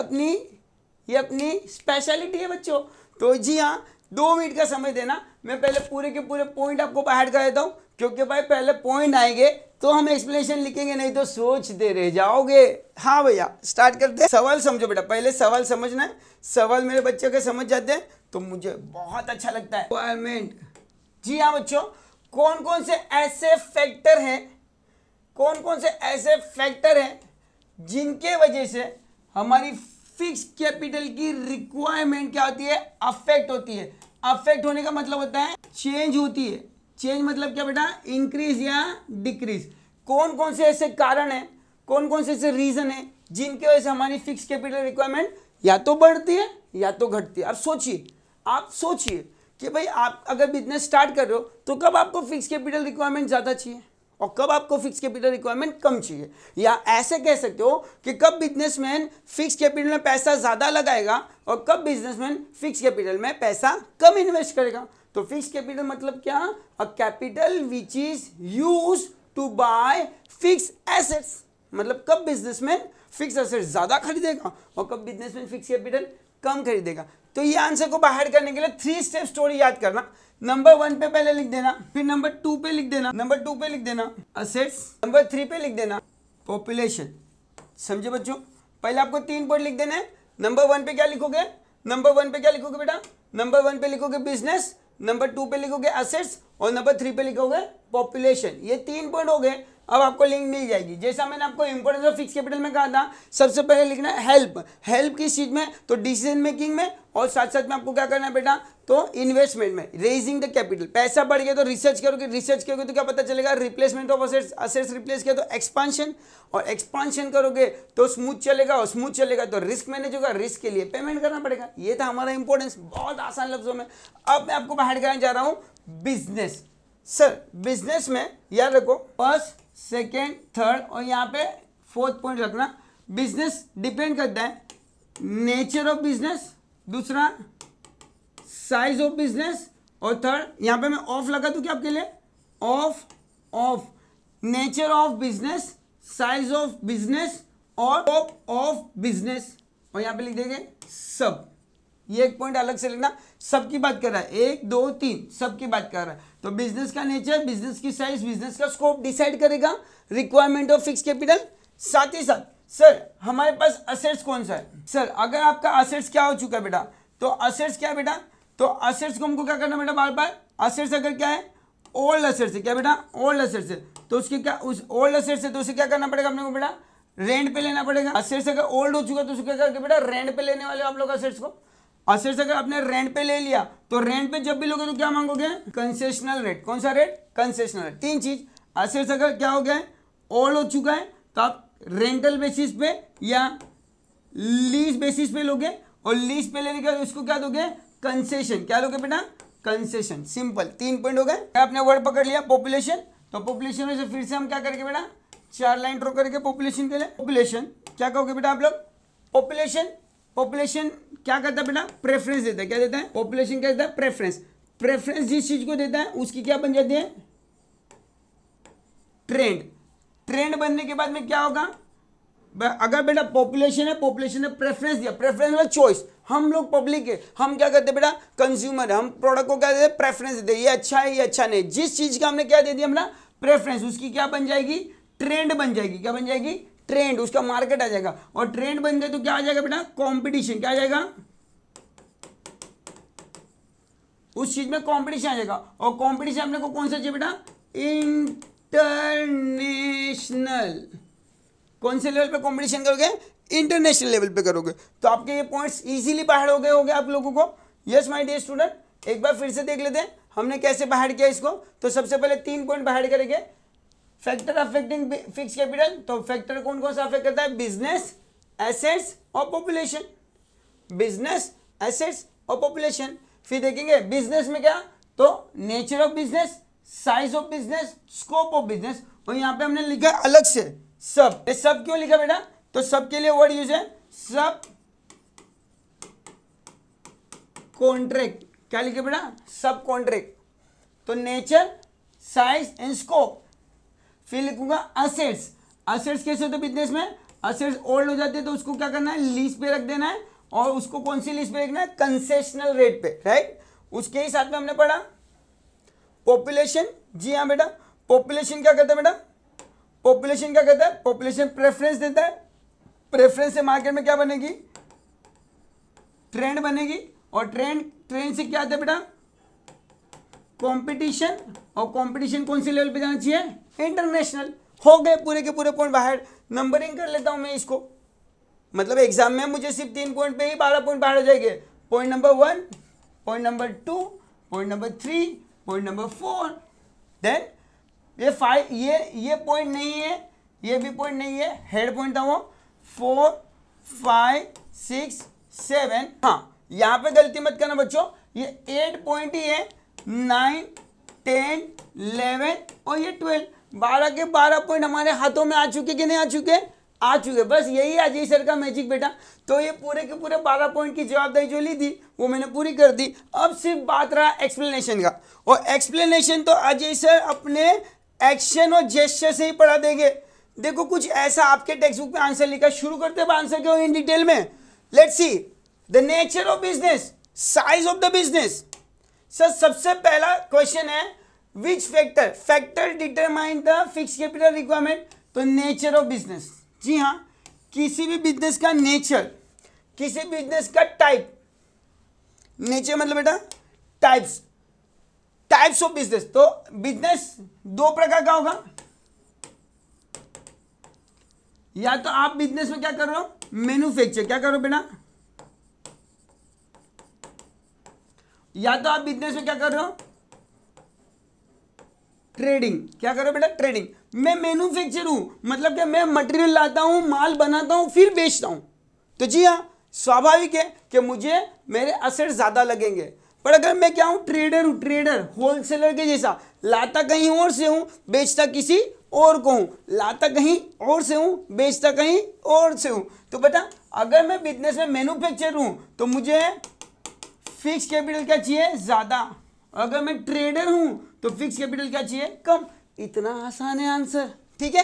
अपनी स्पेशलिटी है बच्चों। तो जी हाँ, 2 मिनट का समय देना, मैं पहले पूरे के पूरे पॉइंट आपको बाहर कर देता हूँ, क्योंकि भाई पहले पॉइंट आएंगे तो हम एक्सप्लेनेशन लिखेंगे, नहीं तो सोचते रह जाओगे। हाँ भैया स्टार्ट करते हैं। सवाल समझो बेटा, पहले सवाल समझना है, सवाल मेरे बच्चे के समझ जाते हैं तो मुझे बहुत अच्छा लगता है। रिक्वायरमेंट, जी हाँ बच्चों, कौन कौन से ऐसे फैक्टर हैं जिनके वजह से हमारी फिक्स कैपिटल की रिक्वायरमेंट क्या होती है, अफेक्ट होती है। अफेक्ट होने का मतलब होता है चेंज होती है। चेंज मतलब क्या बेटा, इंक्रीज या डिक्रीज। कौन कौन से ऐसे कारण हैं, कौन कौन से ऐसे रीजन हैं जिनकी वजह से हमारी फिक्स कैपिटल रिक्वायरमेंट या तो बढ़ती है या तो घटती है। आप सोचिए कि भाई आप अगर बिजनेस स्टार्ट कर रहे हो तो कब आपको फिक्स कैपिटल रिक्वायरमेंट ज़्यादा चाहिए और कब आपको फिक्स कैपिटल रिक्वायरमेंट कम चाहिए, या ऐसे कह सकते हो कि कब बिजनेसमैन फिक्स कैपिटल में पैसा ज़्यादा लगाएगा और कब बिजनेसमैन फिक्स कैपिटल में पैसा कम इन्वेस्ट करेगा। तो फिक्स कैपिटल मतलब क्या, a capital which is use to buy fix assets. मतलब कब बिजनेसमैन फिक्स एसेट्स ज़्यादा खरीदेगा और कब बिजनेसमैन फिक्स कैपिटल कम खरीदेगा। तो ये आंसर को बाहर करने के लिए 3 स्टेप स्टोरी याद करना। नंबर 1 पे पहले लिख देना, फिर नंबर 2 पे लिख देना, नंबर 2 पे लिख देना असेट्स, नंबर 3 पे लिख देना पॉपुलेशन। समझे बच्चों, पहले आपको 3 पॉइंट लिख देना है। नंबर 1 पे क्या लिखोगे, बेटा, नंबर 1 पे लिखोगे बिजनेस, नंबर 2 पे लिखोगे असेट्स और नंबर 3 पे लिखोगे पॉपुलेशन। ये 3 पॉइंट हो गए। अब आपको लिंक मिल जाएगी। जैसा मैंने आपको इंपॉर्टेंस ऑफ फिक्स कैपिटल में कहा था, सबसे पहले लिखना है हेल्प किस चीज में, तो डिसीजन मेकिंग में, और साथ साथ में आपको क्या करना है बेटा, तो इन्वेस्टमेंट में, रेजिंग द कैपिटल। पैसा बढ़ गया तो रिसर्च करोगे तो क्या पता चलेगा, रिप्लेसमेंट ऑफ असेट्स रिप्लेस किया तो एक्सपांशन, और एक्सपांशन करोगे तो स्मूथ चलेगा, और स्मूथ चलेगा तो रिस्क मैनेज होगा, रिस्क के लिए पेमेंट करना पड़ेगा। ये था हमारा इंपॉर्टेंस, बहुत आसान लफ्जों में। अब मैं आपको बाहर कराने जा रहा हूँ बिजनेस। सर बिजनेस में याद रखो फर्स्ट, सेकेंड, थर्ड और यहाँ पे फोर्थ पॉइंट रखना, बिजनेस डिपेंड करता है नेचर ऑफ बिजनेस, दूसरा साइज ऑफ बिजनेस, और थर्ड यहाँ पे मैं ऑफ लगा दूं क्या आपके लिए, of nature of business, size of business और ऑफ बिजनेस, और यहाँ पे लिख देंगे सब। ये एक पॉइंट अलग से लिखना, सब की बात कर रहा है, 1 2 3 सब की बात कर रहा है। तो बिजनेस का नेचर, बिजनेस की साइज, बिजनेस का स्कोप डिसाइड करेगा रिक्वायरमेंट ऑफ फिक्स कैपिटल। साथ ही साथ सर हमारे पास असेट्स कौन सा है, सर अगर आपका असेट्स क्या हो चुका है बेटा, तो असेट्स क्या है बेटा, तो असेट्स को हमको क्या करना बेटा, बार बार असेट्स अगर क्या है, ओल्ड असेट्स है, क्या बेटा, ओल्ड असेट्स है, तो उसके क्या, उस ओल्ड असेट्स है तो उसे क्या करना पड़ेगा अपने को बेटा, रेंट पे लेना पड़ेगा। असेट्स अगर ओल्ड हो चुका तो उसे क्या करके बेटा, रेंट पे लेने वाले आप लोग असेट्स को। असेट्स अगर आपने रेंट पे ले लिया तो रेंट पे जब भी लोगे तो क्या मांगोगे, कंसेशनल रेट। कौन सा रेट, कंसेशनल रेट। तीन चीज, असेट्स अगर क्या हो गया है, ओल्ड हो चुका है तो आप रेंटल बेसिस पे या लीज बेसिस पे लोगे, और लीज पे लेने के बाद उसको क्या दोगे, कंसेशन। क्या लोगे बेटा, कंसेशन। सिंपल, 3 पॉइंट हो गए। आपने वर्ड पकड़ लिया पॉपुलेशन, तो पॉपुलेशन में से फिर से हम क्या करेंगे बेटा, 4 लाइन ड्रॉ करके पॉपुलेशन के लिए। पॉपुलेशन क्या कहोगे बेटा आप लोग, पॉपुलेशन क्या करता है बेटा, प्रेफरेंस देता है। क्या देता है, पॉपुलेशन क्या देता है, प्रेफरेंस। प्रेफरेंस जिस चीज को देता है उसकी क्या बन जाती है, ट्रेंड। ट्रेंड बनने के बाद में क्या होगा, अगर बेटा पॉपुलेशन है, पॉपुलेशन ने प्रेफरेंस दिया, प्रेफरेंस मतलब चॉइस। हम लोग पब्लिक है, हम क्या करते हैं बेटा, कंज्यूमर है, हम प्रोडक्ट को क्या देते हैं, प्रेफरेंस देते हैं, ये अच्छा है ये अच्छा नहीं। जिस चीज का हमने क्या दे दिया अपना प्रेफरेंस, उसकी क्या बन जाएगी, ट्रेंड बन जाएगी। क्या बन जाएगी, ट्रेंड, उसका मार्केट आ जाएगा। और ट्रेंड बन गए तो क्या आ जाएगा बेटा, कंपटीशन। क्या आ जाएगा, उस चीज में कंपटीशन आ जाएगा। और कंपटीशन अपने को कौन सा चाहिए बेटा, इंटरनेशनल। कौन से लेवल पे कंपटीशन करोगे, इंटरनेशनल लेवल पे करोगे। तो आपके ये पॉइंट्स इजीली बाहर हो गए होंगे आप लोगों को। यस माय डियर स्टूडेंट, एक बार फिर से देख लेते हैं हमने कैसे बाहर किया इसको। तो सबसे पहले 3 पॉइंट बाहर करेंगे। फैक्टर अफेक्टिंग फिक्स कैपिटल, तो फैक्टर कौन कौन सा अफेक्ट करता है, बिजनेस, एसेट्स और पॉपुलेशन। बिजनेस, एसेट्स और पॉपुलेशन। फिर देखेंगे बिजनेस में क्या, तो nature of business, size of business, scope of business. और यहाँ पे हमने लिखा अलग से सब। ये सब क्यों लिखा बेटा, तो सब के लिए वर्ड यूज है सब कॉन्ट्रैक्ट। क्या लिखे बेटा, सब कॉन्ट्रैक्ट। तो नेचर, साइज एंड स्कोप। फिर लिखूंगा असेट्स। असेट्स कैसे होते बिजनेस में, असेट्स ओल्ड हो जाते हैं तो उसको क्या करना है, लीज पे रख देना है। और उसको कौन सी लीज पे रखना है, कंसेशनल रेट पे, राइट। उसके ही साथ में हमने पढ़ा पॉपुलेशन। जी हाँ बेटा, पॉपुलेशन क्या करता है बेटा, पॉपुलेशन क्या करता है, पॉपुलेशन प्रेफरेंस देता है। प्रेफरेंस से मार्केट में क्या बनेगी, ट्रेंड बनेगी। और ट्रेंड से क्या आता है बेटा, कंपटीशन। और कंपटीशन कौन से लेवल पे जाना चाहिए, इंटरनेशनल। हो गए पूरे के पूरे पॉइंट बाहर। नंबरिंग कर लेता हूं मैं इसको, मतलब एग्जाम में मुझे सिर्फ 3 पॉइंट पे ही 12 पॉइंट बाहर हो जाएंगे। Point number 1, point number 2, point number 3, point number 4। Then ये 5, ये पॉइंट नहीं है, ये भी पॉइंट नहीं है, हेड पॉइंट था वो 4, 5, 6, 7। हाँ यहाँ पे गलती मत करना बच्चों, ये 8 पॉइंट ही है, 9, 10, 11 और ये 12। 12 के 12 पॉइंट हमारे हाथों में आ चुके कि नहीं आ चुके, आ चुके। बस यही अजय सर का मैजिक बेटा। तो ये पूरे के पूरे 12 पॉइंट की जवाबदारी जो ली थी वो मैंने पूरी कर दी। अब सिर्फ बात रहा एक्सप्लेनेशन का, और एक्सप्लेनेशन तो अजय सर अपने एक्शन और जेस्चर से ही पढ़ा देंगे। देखो कुछ ऐसा आपके टेक्स्ट बुक में आंसर लिखा, शुरू करते हैं आंसर के इन डिटेल में। Let's see the nature of business, size of the business. Sir सबसे पहला क्वेश्चन है which factor determine the fix capital requirement. तो नेचर ऑफ बिजनेस, जी हाँ, किसी भी बिजनेस का नेचर, किसी बिजनेस का टाइप। नेचर मतलब बेटा टाइप्स ऑफ बिजनेस। तो बिजनेस 2 प्रकार का होगा, या तो आप बिजनेस में क्या कर रहे हो, मैन्युफैक्चर। क्या करो बेटा, या तो आप बिजनेस में क्या कर रहे हो, ट्रेडिंग। क्या करो बेटा, ट्रेडिंग। मैं मैन्युफैक्चर हूं, मतलब कि मैं मटेरियल लाता हूं, माल बनाता हूं, फिर बेचता हूं। तो जी हाँ, स्वाभाविक है कि मुझे मेरे असेट ज्यादा लगेंगे। पर अगर मैं क्या हूं, ट्रेडर हूं, ट्रेडर होलसेलर के जैसा, लाता कहीं और से हूं, बेचता किसी और को हूँ, लाता कहीं और से हूँ, बेचता कहीं और से हूँ। तो बेटा अगर मैं बिजनेस में मैन्युफैक्चर हूँ तो मुझे फिक्स कैपिटल क्या चाहिए, ज़्यादा। अगर मैं ट्रेडर हूँ तो फिक्स कैपिटल क्या चाहिए, कम। इतना आसान है आंसर, ठीक है।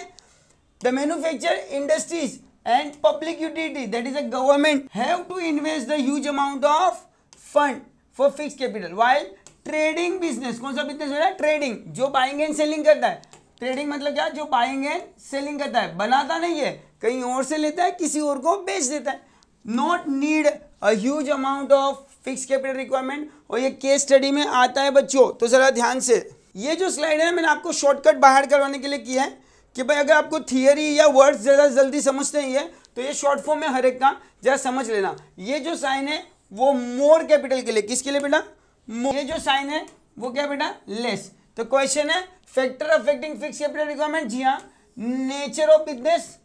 The manufacture industries and public utility that is a government have to invest the huge amount of fund for fix capital while trading business. कौन सा बिजनेस है, ट्रेडिंग, जो बाइंग एंड सेलिंग करता है। ट्रेडिंग मतलब क्या, जो बाइंग एंड सेलिंग करता है, बनाता नहीं है, कहीं और से लेता है, किसी और को बेच देता है। Not need a huge amount of fix capital requirement. और ये केस स्टडी में आता है बच्चों, तो जरा ध्यान से, ये जो स्लाइड है मैंने आपको शॉर्टकट बाहर करवाने के लिए किया है कि भाई अगर आपको थियरी या वर्ड्स ज़्यादा जल्दी समझते नहीं है तो ये शॉर्ट फॉर्म में हर एक का जरा समझ लेना। ये जो साइन है वो मोर कैपिटल के लिए, किसके लिए बेटा, ये जो साइन है वो क्या बेटा, लेस। तो क्वेश्चन है factor affecting fix capital requirement. जी हाँ, नेचर ऑफ बिजनेस,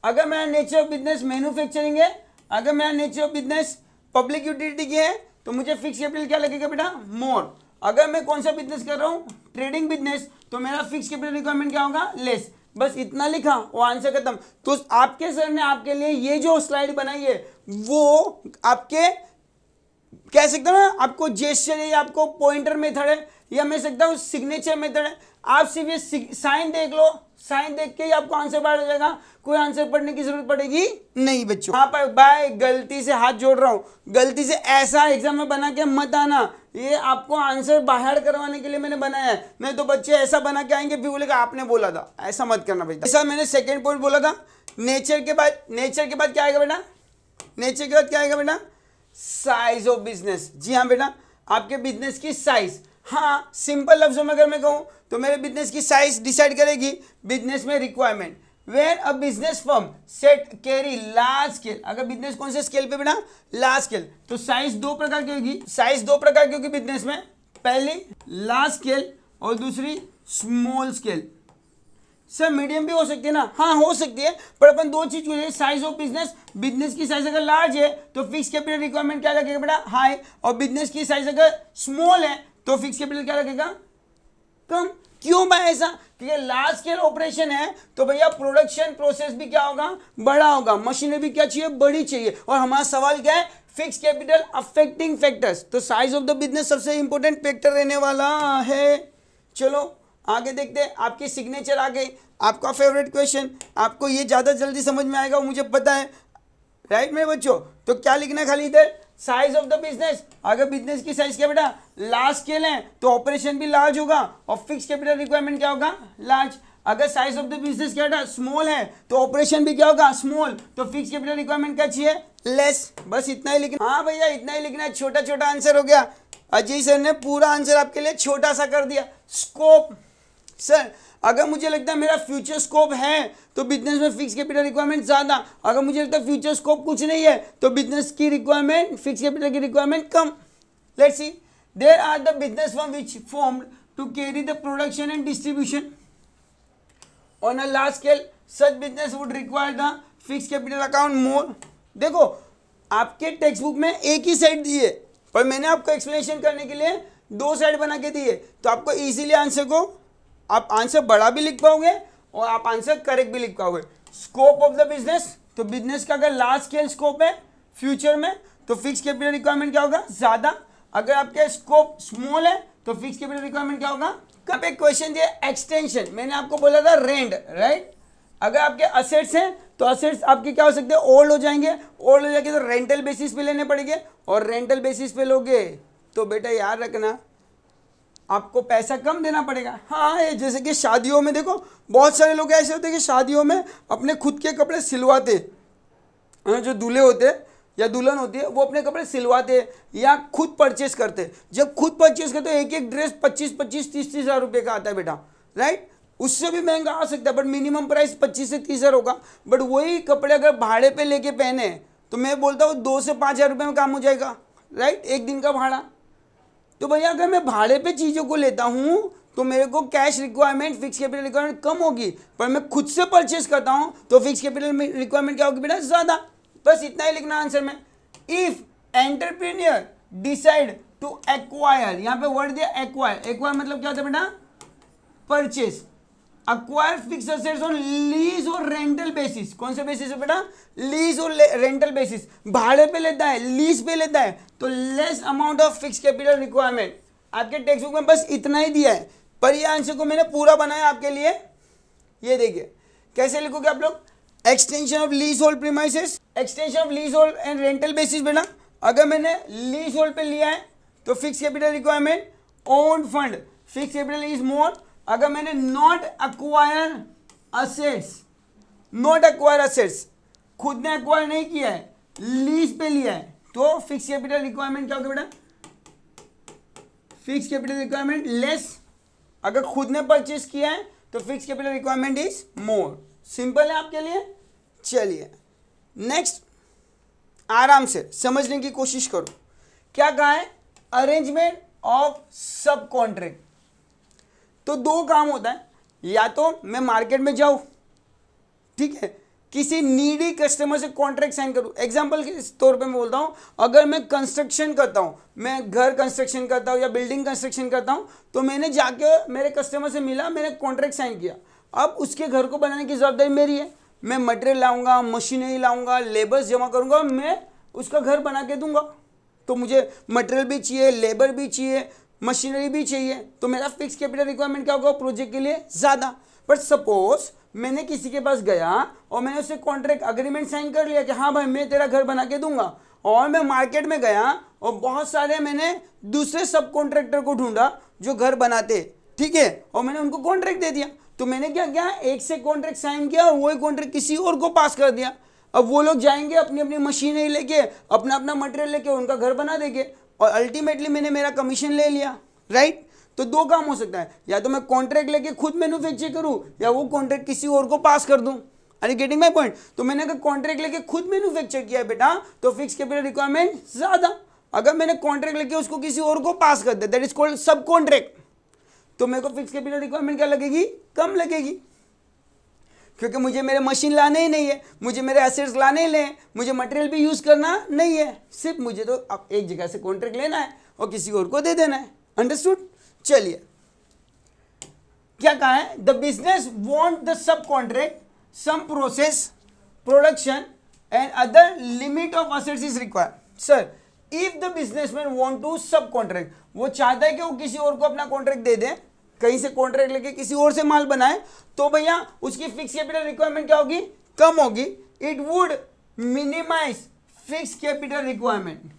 अगर मेरा नेचर ऑफ बिजनेस मैन्युफैक्चरिंग है, अगर मेरा nature of business public utility की है तो मुझे फिक्स कैपिटल क्या लगेगा बेटा, मोर। अगर मैं कौन सा बिजनेस कर रहा हूँ, ट्रेडिंग बिजनेस, तो मेरा फिक्स कैपिटल रिक्वायरमेंट क्या होगा, लेस। बस इतना लिखा, वो आंसर खत्म। तो आपके सर ने आपके लिए ये जो स्लाइड बनाई है वो आपके कह सकता हूँ ना, आपको जेस्चर है या आपको पॉइंटर मेथड है या मैं सकता हूँ सिग्नेचर मेथड है। आप सिर्फ ये साइन देख लो, साइन देख के ही आपको आंसर बाहर हो जाएगा, कोई आंसर पढ़ने की जरूरत पड़ेगी नहीं बच्चों। हाँ पर भाई गलती से हाथ जोड़ रहा हूँ, गलती से ऐसा एग्जाम में बना के मत आना, ये आपको आंसर बाहर करवाने के लिए मैंने बनाया है। नहीं तो बच्चे ऐसा बना के आएंगे फिर बोलेगा आपने बोला था, ऐसा मत करना भाई। ऐसा मैंने सेकेंड पॉइंट बोला था, नेचर के बाद क्या आएगा बेटा, नेचर के बाद क्या आएगा बेटा, साइज ऑफ बिजनेस। जी हाँ बेटा, आपके बिजनेस की साइज। हाँ सिंपल लफ्जों में अगर मैं कहूँ तो मेरे बिजनेस की साइज डिसाइड करेगी बिजनेस में requirement. Where a business firm set carry large scale, अगर बिजनेस कौन से स्केल पे बेटा, लार्ज स्केल, तो साइज दो प्रकार की होगी। साइज दो प्रकार की होगी बिजनेस में, पहली लार्ज स्केल और दूसरी स्मॉल स्केल। सर मीडियम भी हो सकती है ना, हाँ हो सकती है, पर अपन दो चीज हो, साइज ऑफ बिजनेस, बिजनेस की साइज अगर लार्ज है तो फिक्स कैपिटल रिक्वायरमेंट क्या लगेगा बेटा, हाई, और बिजनेस की साइज अगर स्मॉल है तो फिक्स कैपिटल क्या लगेगा, कम। क्यों भाई ऐसा, क्योंकि लार्ज स्केल ऑपरेशन है तो भैया प्रोडक्शन प्रोसेस भी क्या होगा, बड़ा होगा, मशीनरी भी क्या चाहिए, बड़ी चाहिए। और हमारा सवाल क्या है, फिक्स कैपिटल अफेक्टिंग फैक्टर्स, तो साइज ऑफ द बिजनेस सबसे इंपॉर्टेंट फैक्टर रहने वाला है। चलो आगे देखते हैं, आपकी सिग्नेचर आ गई, आपका फेवरेट क्वेश्चन, आपको ये ज़्यादा जल्दी समझ में आएगा वो मुझे पता है, राइट मेरे बच्चों। तो क्या लिखना है खाली इधर, साइज ऑफ द बिजनेस। अगर बिजनेस की साइज क्या बेटा, लार्ज स्केल है तो ऑपरेशन भी लार्ज होगा और फिक्स कैपिटल रिक्वायरमेंट क्या होगा, लार्ज। अगर साइज ऑफ द बिजनेस क्या बेटा, स्मॉल है तो ऑपरेशन भी क्या होगा, स्मॉल, तो फिक्स कैपिटल रिक्वायरमेंट क्या चाहिए, लेस। बस इतना ही लिखना, हाँ भैया इतना ही लिखना है, छोटा छोटा आंसर हो गया। अजय सर ने पूरा आंसर आपके लिए छोटा सा कर दिया। स्कोप, सर अगर मुझे लगता है मेरा फ्यूचर स्कोप है तो बिजनेस में फिक्स कैपिटल रिक्वायरमेंट ज़्यादा, अगर मुझे लगता है फ्यूचर स्कोप कुछ नहीं है तो बिजनेस की रिक्वायरमेंट, फिक्स कैपिटल की रिक्वायरमेंट कम। Let's see, there are the business firm which formed to carry the production and distribution on a large scale, such business would require the fix capital account more. देखो आपके text book में एक ही side दी है पर मैंने आपको explanation करने के लिए दो साइड बना के दी है, तो आपको इजीली आंसर को, आप आंसर बड़ा भी लिख पाओगे और आप आंसर करेक्ट भी लिख पाओगे। स्कोप ऑफ द बिजनेस, तो बिजनेस का अगर लार्ज स्केल स्कोप है फ्यूचर में तो फिक्स कैपिटल रिक्वायरमेंट क्या होगा, ज़्यादा। अगर आपके स्कोप स्मॉल है तो फिक्स कैपिटल रिक्वायरमेंट क्या होगा, कब। एक क्वेश्चन दिया एक्सटेंशन, मैंने आपको बोला था रेंट, राइट। अगर आपके असेट्स हैं तो असेट्स आपके क्या हो सकते हैं, ओल्ड हो जाएंगे, ओल्ड हो जाएंगे तो रेंटल बेसिस पे लेने पड़ेंगे, और रेंटल बेसिस पे लोगे तो बेटा याद रखना आपको पैसा कम देना पड़ेगा। हाँ ये जैसे कि शादियों में देखो बहुत सारे लोग ऐसे होते हैं कि शादियों में अपने खुद के कपड़े सिलवाते, जो दूल्हे होते हैं या दुल्हन होती है वो अपने कपड़े सिलवाते या खुद परचेस करते। जब खुद परचेस करते एक एक ड्रेस 25-25, 30-30 हज़ार रुपये का आता है बेटा, राइट। उससे भी महंगा आ सकता है बट मिनिमम प्राइस 25 से 30 हज़ार होगा। बट वही कपड़े अगर भाड़े पे लेके पहने तो मैं बोलता हूँ 2 से 5 हज़ार रुपये में काम हो जाएगा, राइट, एक दिन का भाड़ा। तो भैया अगर मैं भाड़े पे चीज़ों को लेता हूँ तो मेरे को cash requirement, fix capital requirement कम होगी, पर मैं खुद से परचेस करता हूँ तो फिक्स कैपिटल रिक्वायरमेंट क्या होगी बेटा, ज़्यादा। बस इतना ही लिखना आंसर में। If entrepreneur decide to acquire, यहाँ पे वर्ड दिया एक्वायर, एक्वायर मतलब क्या होता है बेटा, purchase. Acquire fix assets on lease और रेंटल बेसिस। कौन से बेसिस है बेटा? लीज और रेंटल बेसिस। भाड़े पे लेता है, लीज पे लेता है, तो less amount of fix capital requirement. आपके टेक्स्ट बुक में बस इतना ही दिया है, पर ये आंसर को मैंने पूरा बनाया आपके लिए। ये देखिए कैसे लिखोगे आप लोग, extension of lease hold premises, extension of lease hold and rental basis. बेटा अगर मैंने लीज होल्ड पे लिया है तो fix capital requirement, own fund, fix capital is more. अगर मैंने not acquire assets, not acquire assets, खुद ने अक्वायर नहीं किया है, लीज पे लिया है, तो फिक्स कैपिटल रिक्वायरमेंट क्या होगा बेटा? Fix capital requirement less. अगर खुद ने परचेस किया है तो fix capital requirement is more. Simple है आपके लिए। चलिए नेक्स्ट, आराम से समझने की कोशिश करो। क्या कहा है? अरेंजमेंट ऑफ सब कॉन्ट्रैक्ट। तो दो काम होता है, या तो मैं मार्केट में जाऊं, ठीक है, किसी नीडी कस्टमर से कॉन्ट्रैक्ट साइन करूं। एग्जांपल के तौर पे मैं बोलता हूं, अगर मैं कंस्ट्रक्शन करता हूं, मैं घर कंस्ट्रक्शन करता हूं या बिल्डिंग कंस्ट्रक्शन करता हूं, तो मैंने जाके मेरे कस्टमर से मिला, मैंने कॉन्ट्रैक्ट साइन किया। अब उसके घर को बनाने की जवाबदारी मेरी है। मैं मटेरियल लाऊंगा, मशीनरी लाऊंगा, लेबर्स जमा करूंगा, मैं उसका घर बना के दूंगा। तो मुझे मटेरियल भी चाहिए, लेबर भी चाहिए, मशीनरी भी चाहिए, तो मेरा फिक्स कैपिटल रिक्वायरमेंट क्या होगा प्रोजेक्ट के लिए? ज़्यादा। बट सपोज मैंने किसी के पास गया और मैंने उससे कॉन्ट्रैक्ट अग्रीमेंट साइन कर लिया कि हाँ भाई मैं तेरा घर बना के दूंगा, और मैं मार्केट में गया और बहुत सारे मैंने दूसरे सब कॉन्ट्रैक्टर को ढूंढा जो घर बनाते, ठीक है, और मैंने उनको कॉन्ट्रैक्ट दे दिया। तो मैंने क्या किया, एक से कॉन्ट्रैक्ट साइन किया और वही कॉन्ट्रैक्ट किसी और को पास कर दिया। अब वो लोग जाएंगे अपनी अपनी मशीनरी लेके, अपना अपना मटेरियल लेके उनका घर बना देंगे, और अल्टीमेटली मैंने मेरा कमीशन ले लिया, राइट। तो दो काम हो सकता है, या तो मैं कॉन्ट्रैक्ट लेके खुद मैन्युफैक्चर करूं, या वो कॉन्ट्रैक्ट किसी और को पास कर दूं। Are you getting my point? तो मैंने अगर कॉन्ट्रैक्ट लेके खुद मैन्युफैक्चर किया है बेटा, तो फिक्स कैपिटल रिक्वायरमेंट ज्यादा। अगर मैंने कॉन्ट्रैक्ट लेके उसको किसी और को पास कर दिया, दैट इज कॉल्ड सब कॉन्ट्रैक्ट, तो मेरे को फिक्स कैपिटल रिक्वायरमेंट क्या लगेगी? कम लगेगी, क्योंकि मुझे मेरे मशीन लाने ही नहीं है, मुझे मेरे एसेट्स लाने ही हैं, मुझे मटेरियल भी यूज करना नहीं है, सिर्फ मुझे तो अब एक जगह से कॉन्ट्रैक्ट लेना है और किसी और को दे देना है। अंडरस्टूड? चलिए क्या कहा है? The business want the subcontract, some process, production and other limit of assets is required. Sir if the businessman want to subcontract, वो चाहता है कि वो किसी और को अपना कॉन्ट्रैक्ट दे दे, कहीं से कॉन्ट्रैक्ट लेके किसी और से माल बनाए, तो भैया उसकी फिक्स कैपिटल रिक्वायरमेंट क्या होगी? कम होगी। It would minimize fix capital requirement,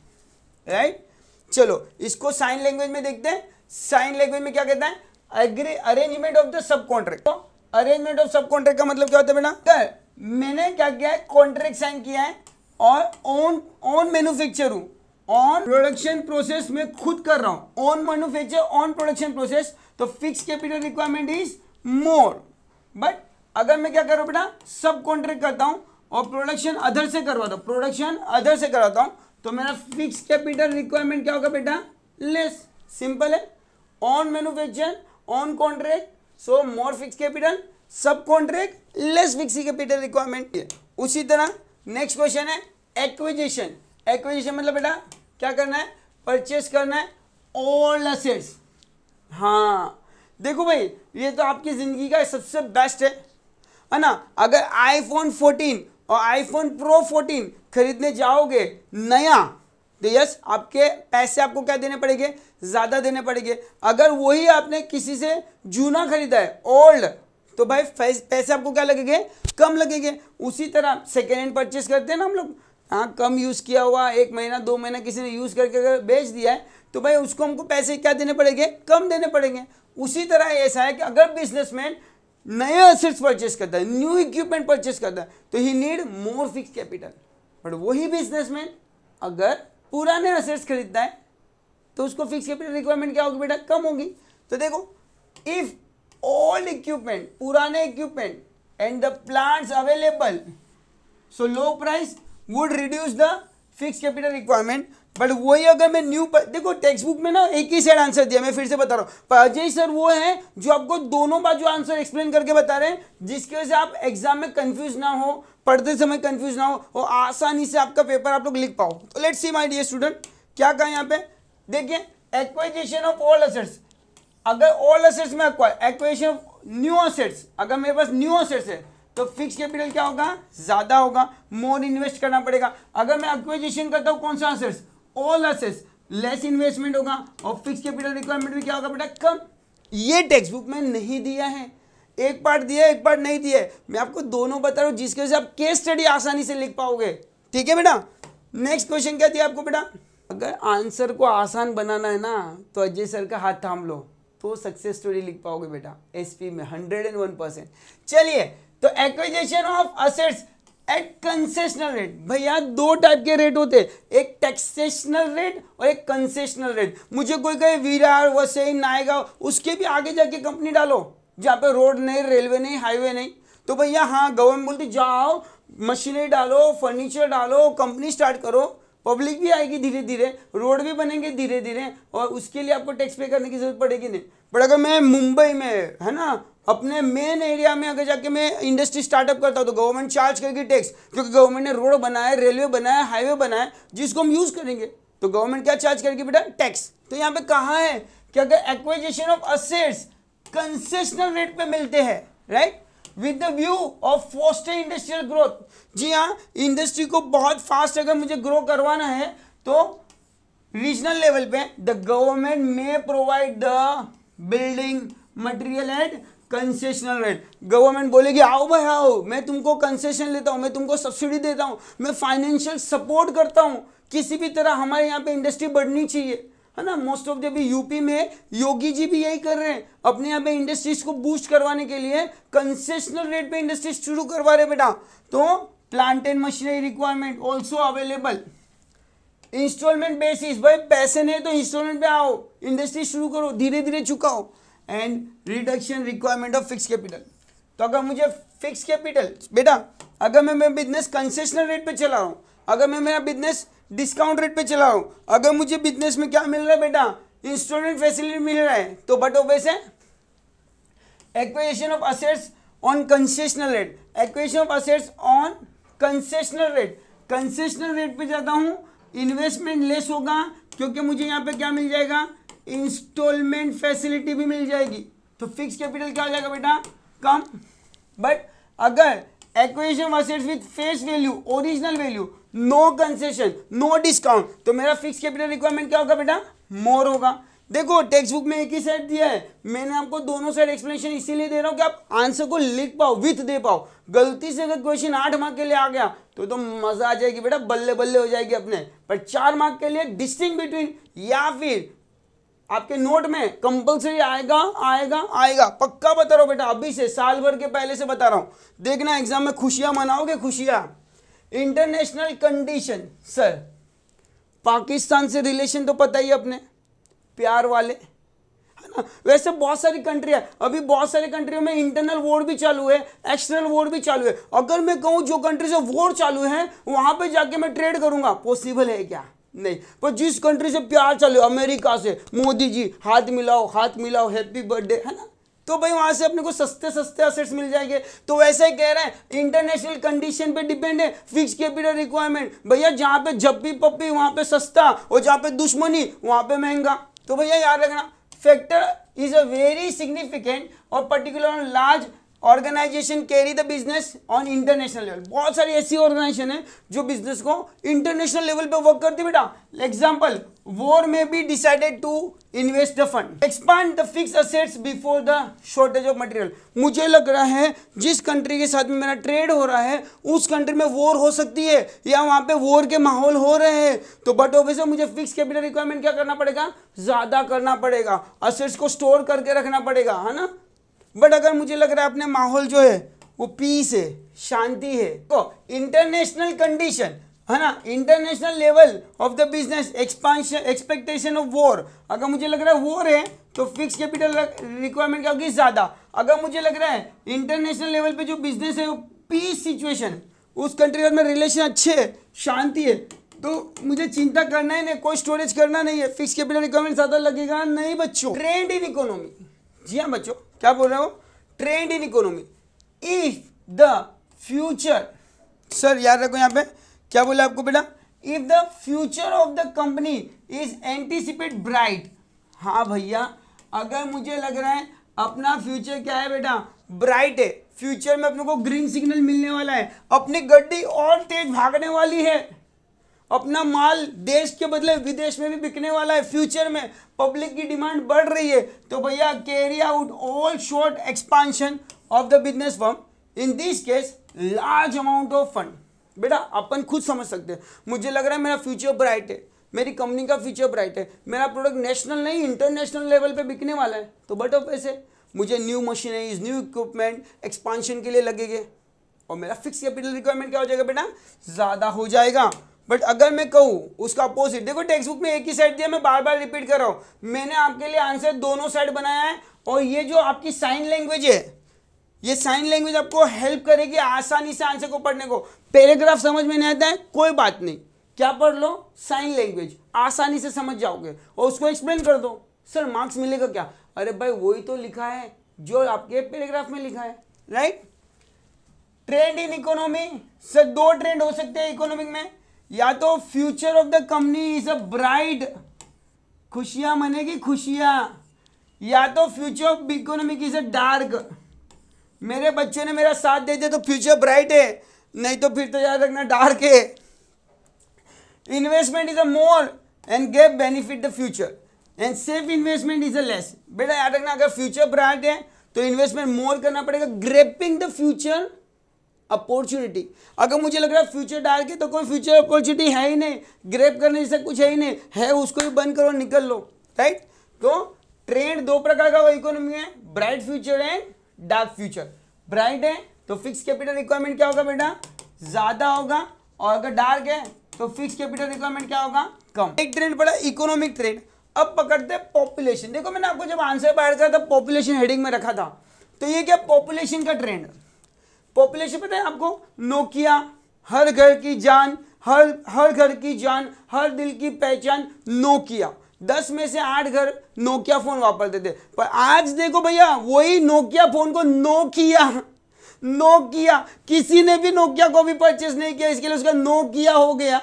right. चलो इसको साइन लैंग्वेज में देखते हैं। साइन लैंग्वेज में क्या कहता है? Arrangement of the sub contract. तो अरेंजमेंट ऑफ सब कॉन्ट्रैक्ट का मतलब क्या होता है बेटा? मैंने क्या किया है? कॉन्ट्रैक्ट साइन किया है और ऑन मैन्युफैक्चर हूं, ऑन प्रोडक्शन प्रोसेस में खुद कर रहा हूं, on manufacture on production process, तो fix capital requirement is more. But अगर मैं क्या कर रहा हूं बेटा? सब कॉन्ट्रैक्ट करता हूं और प्रोडक्शन अदर से करवाता हूं, प्रोडक्शन अदर से करवाता हूं, तो मेरा फिक्स कैपिटल रिक्वायरमेंट क्या होगा बेटा? लेस। सिंपल है। On manufacture on contract, so more fix capital, subcontract less fix capital requirement. उसी तरह नेक्स्ट क्वेश्चन है एक्विजिशन। एक्विजिशन मतलब बेटा क्या करना है? परचेस करना है ऑल असेट्स। हाँ देखो भाई, ये तो आपकी जिंदगी का सबसे बेस्ट है ना। अगर आईफोन 14 और आईफोन प्रो 14 खरीदने जाओगे नया, तो यस आपके पैसे आपको क्या देने पड़ेंगे? ज़्यादा देने पड़ेंगे। अगर वही आपने किसी से जूना खरीदा है ओल्ड, तो भाई पैसे आपको क्या लगेंगे? कम लगेंगे। उसी तरह सेकेंड हैंड परचेस करते हैं ना हम लोग, हाँ कम यूज़ किया हुआ 1 महीना 2 महीना किसी ने यूज़ करके अगर बेच दिया है, तो भाई उसको हमको पैसे क्या देने पड़ेंगे? कम देने पड़ेंगे। उसी तरह ऐसा है कि अगर बिजनेसमैन नए असेट्स परचेस करता है, न्यू इक्विपमेंट परचेस करता है, तो he need more fix capital. But वही बिजनेसमैन अगर पुराने असेट्स खरीदता है, तो उसको फिक्स कैपिटल रिक्वायरमेंट क्या होगी बेटा? कम होगी। तो देखो, इफ ओल्ड इक्विपमेंट, पुराने equipment and the plants available, so low price would reduce the fix capital requirement. But वही अगर मैं न्यू देखो टेक्स्ट बुक में ना एक ही साइड आंसर दिया, मैं फिर से बता रहा हूँ, पर अजय सर वो है जो आपको दोनों बाजू आंसर एक्सप्लेन करके बता रहे हैं, जिसकी वजह से आप एग्जाम में कंफ्यूज ना हो, पढ़ते समय कंफ्यूज ना हो और आसानी से आपका पेपर आप लोग लिख पाओ। तो let's see my dear student, क्या कहा यहाँ पे? देखिए एक्वाइजिशन ऑफ ऑल असेट्स। अगर ऑल एसेट्स में एक्वाजिशन ऑफ न्यू एसेट्स, अगर मेरे पास न्यू एसेट्स है तो फिक्स कैपिटल क्या होगा, ज्यादा होगा, मोर इन्वेस्ट करना पड़ेगा। अगर मैं एक्वाजिशन करता हूं कौन सा assets, all assets, less investment होगा और फिक्स कैपिटल रिक्वायरमेंट भी क्या होगा बेटा, कम। ये टेक्स्ट बुक में नहीं दिया है, एक पार्ट दिया है एक पार्ट नहीं दिया है, मैं आपको दोनों बता रहा हूं जिसकी वजह से आप केस स्टडी आसानी से लिख पाओगे। ठीक है बेटा। नेक्स्ट क्वेश्चन क्या दिया आपको बेटा, अगर आंसर को आसान बनाना है ना तो अजय सर का हाथ थाम लो तो सक्सेस स्टोरी लिख पाओगे बेटा एसपी में 101%। चलिए, तो acquisition of assets at concessional rate, भैया दो टाइप के रेट होते हैं, एक टैक्सेशनल रेट और एक कंसेशनल रेट। मुझे कोई कहे विरार, वसई, नायगांव, उसके भी आगे जाके कंपनी डालो जहाँ पे रोड नहीं, रेलवे नहीं, हाईवे नहीं, तो भैया हाँ गवर्नमेंट बोलती जाओ मशीनरी डालो, फर्नीचर डालो, कंपनी स्टार्ट करो, पब्लिक भी आएगी धीरे धीरे, रोड भी बनेंगे धीरे धीरे और उसके लिए आपको टैक्स पे करने की जरूरत पड़ेगी नहीं। बट अगर मैं मुंबई में है ना अपने मेन एरिया में अगर जाके मैं इंडस्ट्री स्टार्टअप करता हूँ तो गवर्नमेंट चार्ज करेगी टैक्स, क्योंकि गवर्नमेंट ने रोड बनाया, रेलवे बनाया, हाईवे बनाया जिसको हम यूज करेंगे, तो गवर्नमेंट क्या चार्ज करेगी बेटा, टैक्स। तो यहाँ पे कहा है कि अगर acquisition of assets concessional rate पे मिलते हैं, right, with the view of fostering industrial growth, जी हाँ इंडस्ट्री को बहुत फास्ट अगर मुझे ग्रो करवाना है तो रीजनल लेवल पे द गवर्नमेंट में provide the building material at concessional rate. Government बोलेगी आओ भाई आओ, मैं तुमको कंसेशन लेता हूँ, मैं तुमको सब्सिडी देता हूँ, मैं फाइनेंशियल सपोर्ट करता हूँ, किसी भी तरह हमारे यहाँ पे इंडस्ट्री बढ़नी चाहिए, है ना। मोस्ट ऑफ द भी यूपी में योगी जी भी यही कर रहे हैं, अपने यहाँ पे इंडस्ट्रीज को बूस्ट करवाने के लिए कंसेशनल रेट पे इंडस्ट्री शुरू करवा रहे बेटा। तो plant and machinery requirement also available, installment basis, भाई पैसे नहीं तो इंस्टॉलमेंट पे आओ, इंडस्ट्री शुरू करो, धीरे धीरे चुकाओ, and reduction requirement of fix capital. तो अगर मुझे फिक्स कैपिटल बेटा, अगर मैं बिजनेस कंसेशनल रेट पे चला रहा हूँ, अगर मैं मेरा बिजनेस डिस्काउंट रेट पे चला रहा हूँ, अगर मुझे बिजनेस में क्या मिल रहा है बेटा, इंस्टॉलमेंट फैसिलिटी मिल रहा है, तो बट ऑब्वियस है acquisition of assets on concessional rate, acquisition of assets on concessional rate, concessional rate पे जाता हूँ, इन्वेस्टमेंट लेस होगा क्योंकि मुझे यहाँ पे क्या मिल जाएगा, इंस्टॉलमेंट फैसिलिटी भी मिल जाएगी, तो फिक्स कैपिटल क्या हो जाएगा बेटा, कम। बट अगर acquisition of assets with face value, original value, no concession, no discount, तो मेरा फिक्स कैपिटल रिक्वायरमेंट क्या होगा बेटा, मोर होगा। देखो टेक्स्ट बुक में एक ही साइड दिया है, मैंने आपको दोनों साइड एक्सप्लेनेशन इसीलिए दे रहा हूं कि आप आंसर को लिख पाओ, विथ दे पाओ। गलती से अगर क्वेश्चन 8 मार्क के लिए आ गया तो मजा आ जाएगी बेटा, बल्ले बल्ले हो जाएगी अपने, पर 4 मार्क के लिए डिस्टिंग बिटवीन, या फिर आपके नोट में कंपलसरी आएगा आएगा आएगा, पक्का बता रहा हूं बेटा, अभी से साल भर के पहले से बता रहा हूं, देखना एग्जाम में खुशियां मनाओगे, खुशियां। इंटरनेशनल कंडीशन, सर पाकिस्तान से रिलेशन तो पता ही अपने, प्यार वाले, है ना। वैसे बहुत सारी कंट्री है, अभी बहुत सारी कंट्रियों में इंटरनल वॉर भी चालू है, एक्सटर्नल वॉर भी चालू है। अगर मैं कहूं जो कंट्री से वॉर चालू है वहां पे जाके मैं ट्रेड करूंगा, पॉसिबल है क्या, नहीं। पर जिस कंट्री से प्यार चालू है, अमेरिका से, मोदी जी हाथ मिलाओ हैप्पी बर्थडे, है ना, तो भाई वहां से अपने को सस्ते सस्ते असेट्स मिल जाएंगे। तो वैसे ही कह रहे हैं इंटरनेशनल कंडीशन पे डिपेंड है फिक्स कैपिटल रिक्वायरमेंट, भैया जहां पे जप्पी पप्पी वहां पे सस्ता और जहां पे दुश्मनी वहां पे महंगा। तो भैया याद रखना, factor is a very significant और particular on large organization carry the business on international level. बहुत सारी ऐसी ऑर्गेनाइजेशन है जो बिजनेस को इंटरनेशनल लेवल पे वर्क करती है बेटा। Example, war may be decided to invest the fund, expand the fix assets before the shortage of material. मुझे लग रहा है जिस कंट्री के साथ में मेरा ट्रेड हो रहा है उस कंट्री में वॉर हो सकती है या वहां पे वॉर के माहौल हो रहे हैं, तो बट ऑब्वियसली मुझे फिक्स कैपिटल रिक्वायरमेंट क्या करना पड़ेगा, ज्यादा करना पड़ेगा, असेट्स को स्टोर करके रखना पड़ेगा, है ना। बट अगर मुझे लग रहा है अपने माहौल जो है वो पीस है, शांति है, तो इंटरनेशनल कंडीशन, है ना, international level of the business expansion, expectation of war, अगर मुझे लग रहा है वॉर है तो फिक्स कैपिटल रिक्वायरमेंट क्या होगी, ज्यादा। अगर मुझे लग रहा है इंटरनेशनल लेवल पे जो बिजनेस है वो पीस सिचुएशन, उस कंट्री के साथ में रिलेशन अच्छे है, शांति है, तो मुझे चिंता करना ही नहीं, कोई स्टोरेज करना नहीं है, फिक्स कैपिटल रिक्वायरमेंट ज्यादा लगेगा नहीं बच्चों। ट्रेंड इन इकोनॉमी, जी हाँ बच्चों, क्या बोल रहे हो, trend in economy, if the future, sir याद रखो यहाँ पे क्या बोला आपको बेटा, if the future of the company is anticipate bright. हाँ भैया, अगर मुझे लग रहा है अपना फ्यूचर क्या है बेटा, ब्राइट है, फ्यूचर में अपने को ग्रीन सिग्नल मिलने वाला है, अपनी गड्डी और तेज भागने वाली है, अपना माल देश के बदले विदेश में भी बिकने वाला है, फ्यूचर में पब्लिक की डिमांड बढ़ रही है, तो भैया carry out all short expansion of the business firm, in this case large amount of fund. बेटा अपन खुद समझ सकते हैं, मुझे लग रहा है मेरा फ्यूचर ब्राइट है, मेरी कंपनी का फ्यूचर ब्राइट है, मेरा प्रोडक्ट नेशनल नहीं इंटरनेशनल लेवल पे बिकने वाला है, तो बट ऑफ पैसे मुझे new machineries, new equipment expansion के लिए लगेंगे और मेरा फिक्स कैपिटल रिक्वायरमेंट क्या हो जाएगा बेटा, ज़्यादा हो जाएगा। बट अगर मैं कहूँ उसका अपोजिट, देखो टेक्स्ट बुक में एक ही साइड दिया, मैं बार बार रिपीट कर रहा हूँ, मैंने आपके लिए आंसर दोनों साइड बनाया है, और ये जो आपकी साइन लैंग्वेज है, ये साइन लैंग्वेज आपको हेल्प करेगी आसानी से आंसर को पढ़ने को। पैराग्राफ समझ में नहीं आता है कोई बात नहीं, क्या पढ़ लो, साइन लैंग्वेज आसानी से समझ जाओगे और उसको एक्सप्लेन कर दो। सर मार्क्स मिलेगा क्या, अरे भाई वही तो लिखा है जो आपके पैराग्राफ में लिखा है, right. Trend in economy, sir दो ट्रेंड हो सकते हैं इकोनॉमिक में, या तो future of the company is a bright, खुशियां मनेगी खुशियां, या तो future of economic is a dark. मेरे बच्चों ने मेरा साथ दे दिया तो फ्यूचर ब्राइट है, नहीं तो फिर तो याद रखना डार्क है। Investment is a more and gave benefit the future and safe investment is a less. बेटा याद रखना, अगर फ्यूचर ब्राइट है तो इन्वेस्टमेंट मोर करना पड़ेगा, ग्रेपिंग द फ्यूचर अपॉर्चुनिटी। अगर मुझे लग रहा है फ्यूचर डार्क है तो कोई फ्यूचर अपॉर्चुनिटी है ही नहीं, ग्रेप करने जैसा कुछ है ही नहीं, है उसको भी बंद करो निकल लो, राइट। तो ट्रेंड दो प्रकार का इकोनॉमी है, bright future and dark future. Bright है तो फिक्स कैपिटल रिक्वायरमेंट क्या होगा बेटा, ज्यादा होगा, और अगर डार्क है तो फिक्स कैपिटल रिक्वायरमेंट क्या होगा, कम। एक ट्रेंड पड़ा इकोनॉमिक ट्रेंड। अब पकड़ते हैं पॉपुलेशन। देखो मैंने आपको जब आंसर बाहर करा था पॉपुलेशन हेडिंग में रखा था, तो ये क्या पॉपुलेशन का ट्रेंड। पॉपुलेशन पता है आपको, नोकिया, हर घर की जान, हर घर की जान, हर दिल की पहचान, नोकिया। 10 में से 8 घर नोकिया फोन वापरते थे, पर आज देखो भैया वही नोकिया फोन को नोकिया किसी ने भी नोकिया को भी परचेस नहीं किया, इसके लिए उसका नोकिया हो गया,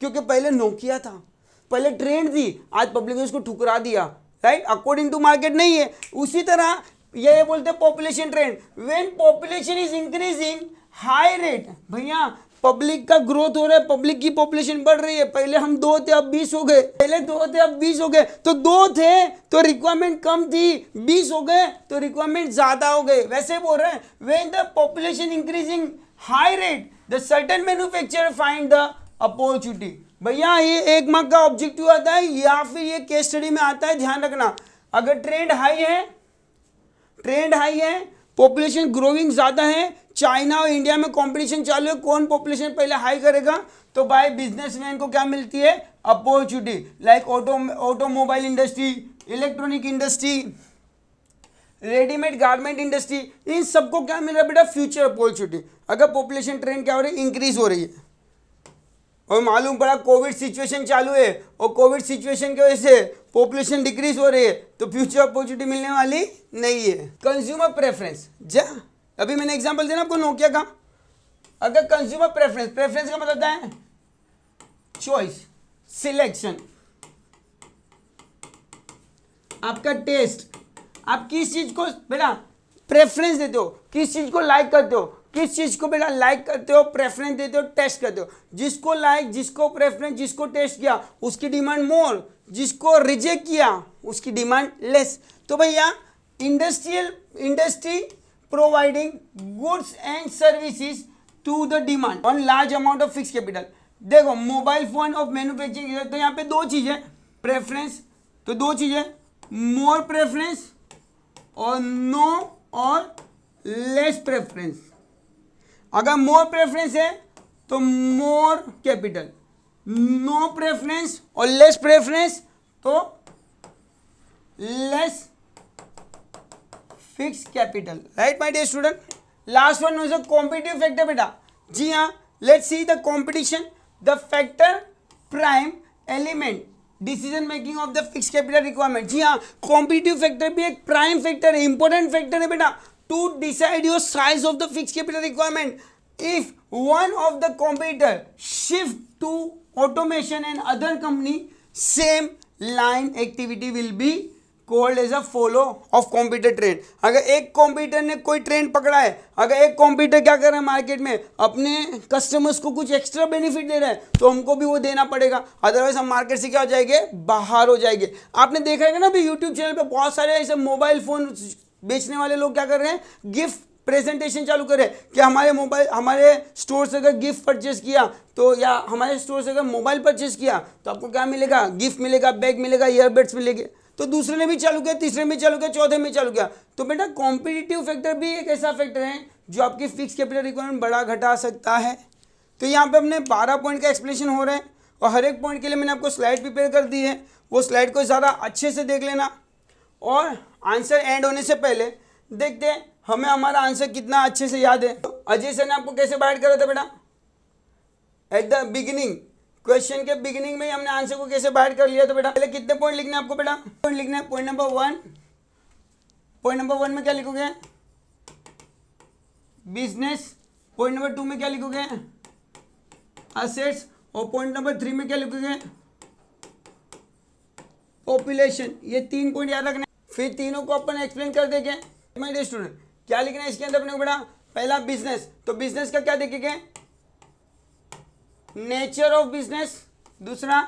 क्योंकि पहले नोकिया था, पहले ट्रेंड थी, आज पब्लिक ने उसको ठुकरा दिया, राइट, अकॉर्डिंग टू मार्केट नहीं है। उसी तरह ये बोलते हैं population trend, when population is increasing high rate. भैया पब्लिक का ग्रोथ हो रहा है, पब्लिक की पॉपुलेशन बढ़ रही है, पहले हम 2 थे अब 20 हो गए, पहले 2 थे अब 20 हो गए, तो 2 थे तो रिक्वायरमेंट कम थी, 20 हो गए तो रिक्वायरमेंट ज्यादा हो गए। वैसे बोल रहे हैं when the population increasing high rate the certain manufacturer find the opportunity. भैया ये 1 मार्क का ऑब्जेक्टिव आता है या फिर ये केस स्टडी में आता है, ध्यान रखना। अगर ट्रेंड हाई है, पॉपुलेशन ग्रोइंग ज्यादा है, चाइना और इंडिया में कंपटीशन चालू है, कौन पॉपुलेशन पहले हाई करेगा, तो भाई बिजनेसमैन को क्या मिलती है, opportunity, like automobile industry, electronic industry, readymade garment industry, इन सबको क्या मिल रहा है बेटा, फ्यूचर अपॉर्चुनिटी। अगर पॉपुलेशन ट्रेंड क्या हो रही है, इंक्रीज हो रही है, और मालूम पड़ा कोविड सिचुएशन चालू है और कोविड सिचुएशन की वजह से पॉपुलेशन डिक्रीज हो रही है, तो फ्यूचर अपॉर्चुनिटी मिलने वाली नहीं है। कंज्यूमर प्रेफरेंस, अभी मैंने एग्जांपल दिया ना आपको नोकिया का। अगर कंज्यूमर प्रेफरेंस का मतलब है चॉइस, सिलेक्शन, आपका टेस्ट, आप किस चीज को बेटा प्रेफरेंस देते हो, किस चीज को लाइक करते हो, किस चीज को बेटा लाइक करते हो, प्रेफरेंस देते हो, टेस्ट करते हो। जिसको लाइक, जिसको प्रेफरेंस, जिसको टेस्ट किया उसकी डिमांड मोर, जिसको रिजेक्ट किया उसकी डिमांड लेस। तो भैया industry providing goods and services to the demand on large amount of fix capital. देखो मोबाइल फोन ऑफ मैन्युफैक्चरिंग, तो यहाँ पे 2 चीजें प्रेफरेंस, तो 2 चीजें मोर प्रेफरेंस और नो और लेस प्रेफरेंस। अगर मोर प्रेफरेंस है तो मोर कैपिटल, नो प्रेफरेंस और लेस प्रेफरेंस तो less fix capital, right my dear student. Last one is a competitive factor बेटा। जी हाँ, let's see the competition, the factor prime element decision making of the fix capital requirement. जी हाँ, competitive factor भी एक prime factor है, important factor है बेटा to decide your size of the fix capital requirement. If one of the competitor shift to automation and other company, same line activity will be called as a follow of competitor trend. अगर एक competitor ने कोई trend पकड़ा है, अगर एक competitor क्या कर रहा है मार्केट में, अपने कस्टमर्स को कुछ एक्स्ट्रा बेनिफिट दे रहा है, तो हमको भी वो देना पड़ेगा, अदरवाइज हम मार्केट से क्या हो जाएंगे, बाहर हो जाएंगे। आपने देखा है ना अभी यूट्यूब चैनल पे बहुत सारे ऐसे मोबाइल फोन बेचने वाले लोग क्या कर रहे हैं, गिफ्ट प्रेजेंटेशन चालू करे कि हमारे स्टोर से अगर गिफ्ट परचेस किया तो, या हमारे स्टोर से अगर मोबाइल परचेस किया तो आपको क्या मिलेगा, गिफ्ट मिलेगा, बैग मिलेगा, ईयरबड्स मिलेंगे। तो दूसरे ने भी चालू किया, तीसरे में चालू किया, चौथे में चालू किया। तो बेटा कॉम्पिटिटिव फैक्टर भी एक ऐसा फैक्टर है जो आपकी फिक्स कैपिटल रिक्वायरमेंट बढ़ा घटा सकता है। तो यहाँ पे अपने 12 पॉइंट का एक्सप्लेनेशन हो रहा है और हर एक पॉइंट के लिए मैंने आपको स्लाइड प्रिपेयर कर दी है, वो स्लाइड को ज़्यादा अच्छे से देख लेना। और आंसर एंड होने से पहले देखते हैं हमें हमारा आंसर कितना अच्छे से याद है। अजय सर ने आपको कैसे बाइट करा था बेटा, एट द बिगिनिंग, क्वेश्चन के बिगिनिंग में ही हमने आंसर को कैसे बाइट कर लिया था बेटा। पहले कितने पॉइंट लिखने हैं आपको बेटा, पॉइंट लिखना है। पॉइंट नंबर 1 में क्या लिखोगे, बिजनेस। पॉइंट नंबर 2 में क्या लिखोगे, असेट्स। और पॉइंट नंबर 3 में क्या लिखोगे, पॉपुलेशन। ये 3 पॉइंट याद रखना है, फिर तीनों को अपन एक्सप्लेन कर देंगे। माय डियर स्टूडेंट, क्या लिखना है इसके अंदर अपने को बेटा, पहला बिजनेस, तो बिजनेस का क्या देखेंगे, नेचर ऑफ बिजनेस, दूसरा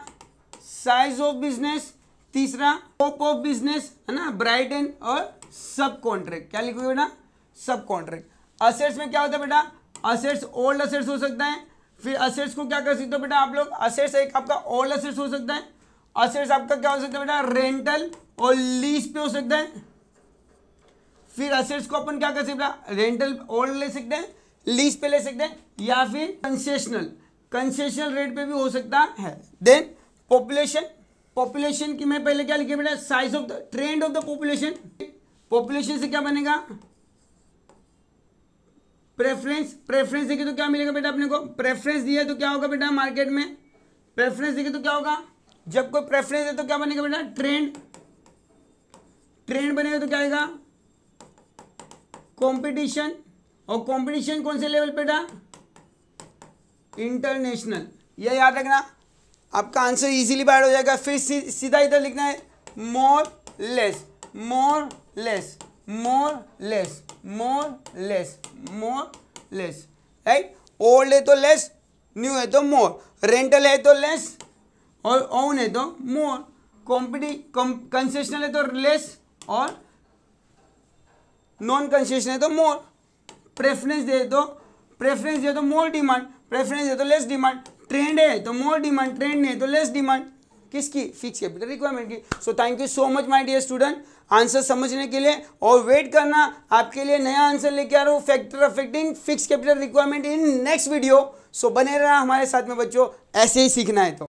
साइज ऑफ बिजनेस, तीसरा स्कोप ऑफ बिजनेस, है ना, ब्राइट एंड और सब कॉन्ट्रैक्ट। क्या लिखोगे बेटा, सब कॉन्ट्रैक्ट। असेट्स में क्या होता है बेटा, असेट्स ओल्ड असेट्स हो सकता है। फिर असेट्स को क्या कर सकते हो बेटा आप लोग, असेट्स एक आपका ओल्ड असेट्स हो सकता है, असेट्स आपका क्या हो सकता है बेटा, रेंटल और लीज पे हो सकता है। फिर असेट्स को अपन क्या कर सकते हैं, रेंटल ओल्ड ले सकते हैं, लीज पे ले सकते हैं, या फिर कंसेशनल रेट पे भी हो सकता है। देन पॉपुलेशन की मैं पहले क्या लिखे बेटा, size of the trend of the population. Population से क्या बनेगा, प्रेफरेंस देखिए तो क्या मिलेगा बेटा अपने को, प्रेफरेंस दिया तो क्या होगा बेटा मार्केट में, प्रेफरेंस देखिए तो क्या होगा, जब कोई प्रेफरेंस है तो क्या बनेगा बेटा, ट्रेंड बनेगा तो क्या आएगा, कंपटीशन। और कंपटीशन कौन से लेवल पे बेटा, इंटरनेशनल। ये याद रखना, आपका आंसर इजीली बाइट हो जाएगा। फिर सीधा इधर लिखना है मोर लेस, राइट। ओल्ड है तो लेस, न्यू है तो मोर, रेंटल है तो लेस और ओन है तो मोर, कंसेशनल है तो लेस और नॉन कंसेशन है तो मोर, प्रेफरेंस दे तो मोर डिमांड, प्रेफरेंस है तो लेस डिमांड, ट्रेंड है तो मोर डिमांड, ट्रेंड नहीं है तो लेस डिमांड। किसकी, फिक्स कैपिटल रिक्वायरमेंट की। So thank you so much my dear student answer समझने के लिए, और वेट करना, आपके लिए नया आंसर लेके आ रहा हूँ factor affecting fix capital requirement in next video. So बने रहना हमारे साथ में बच्चों, ऐसे ही सीखना है तो।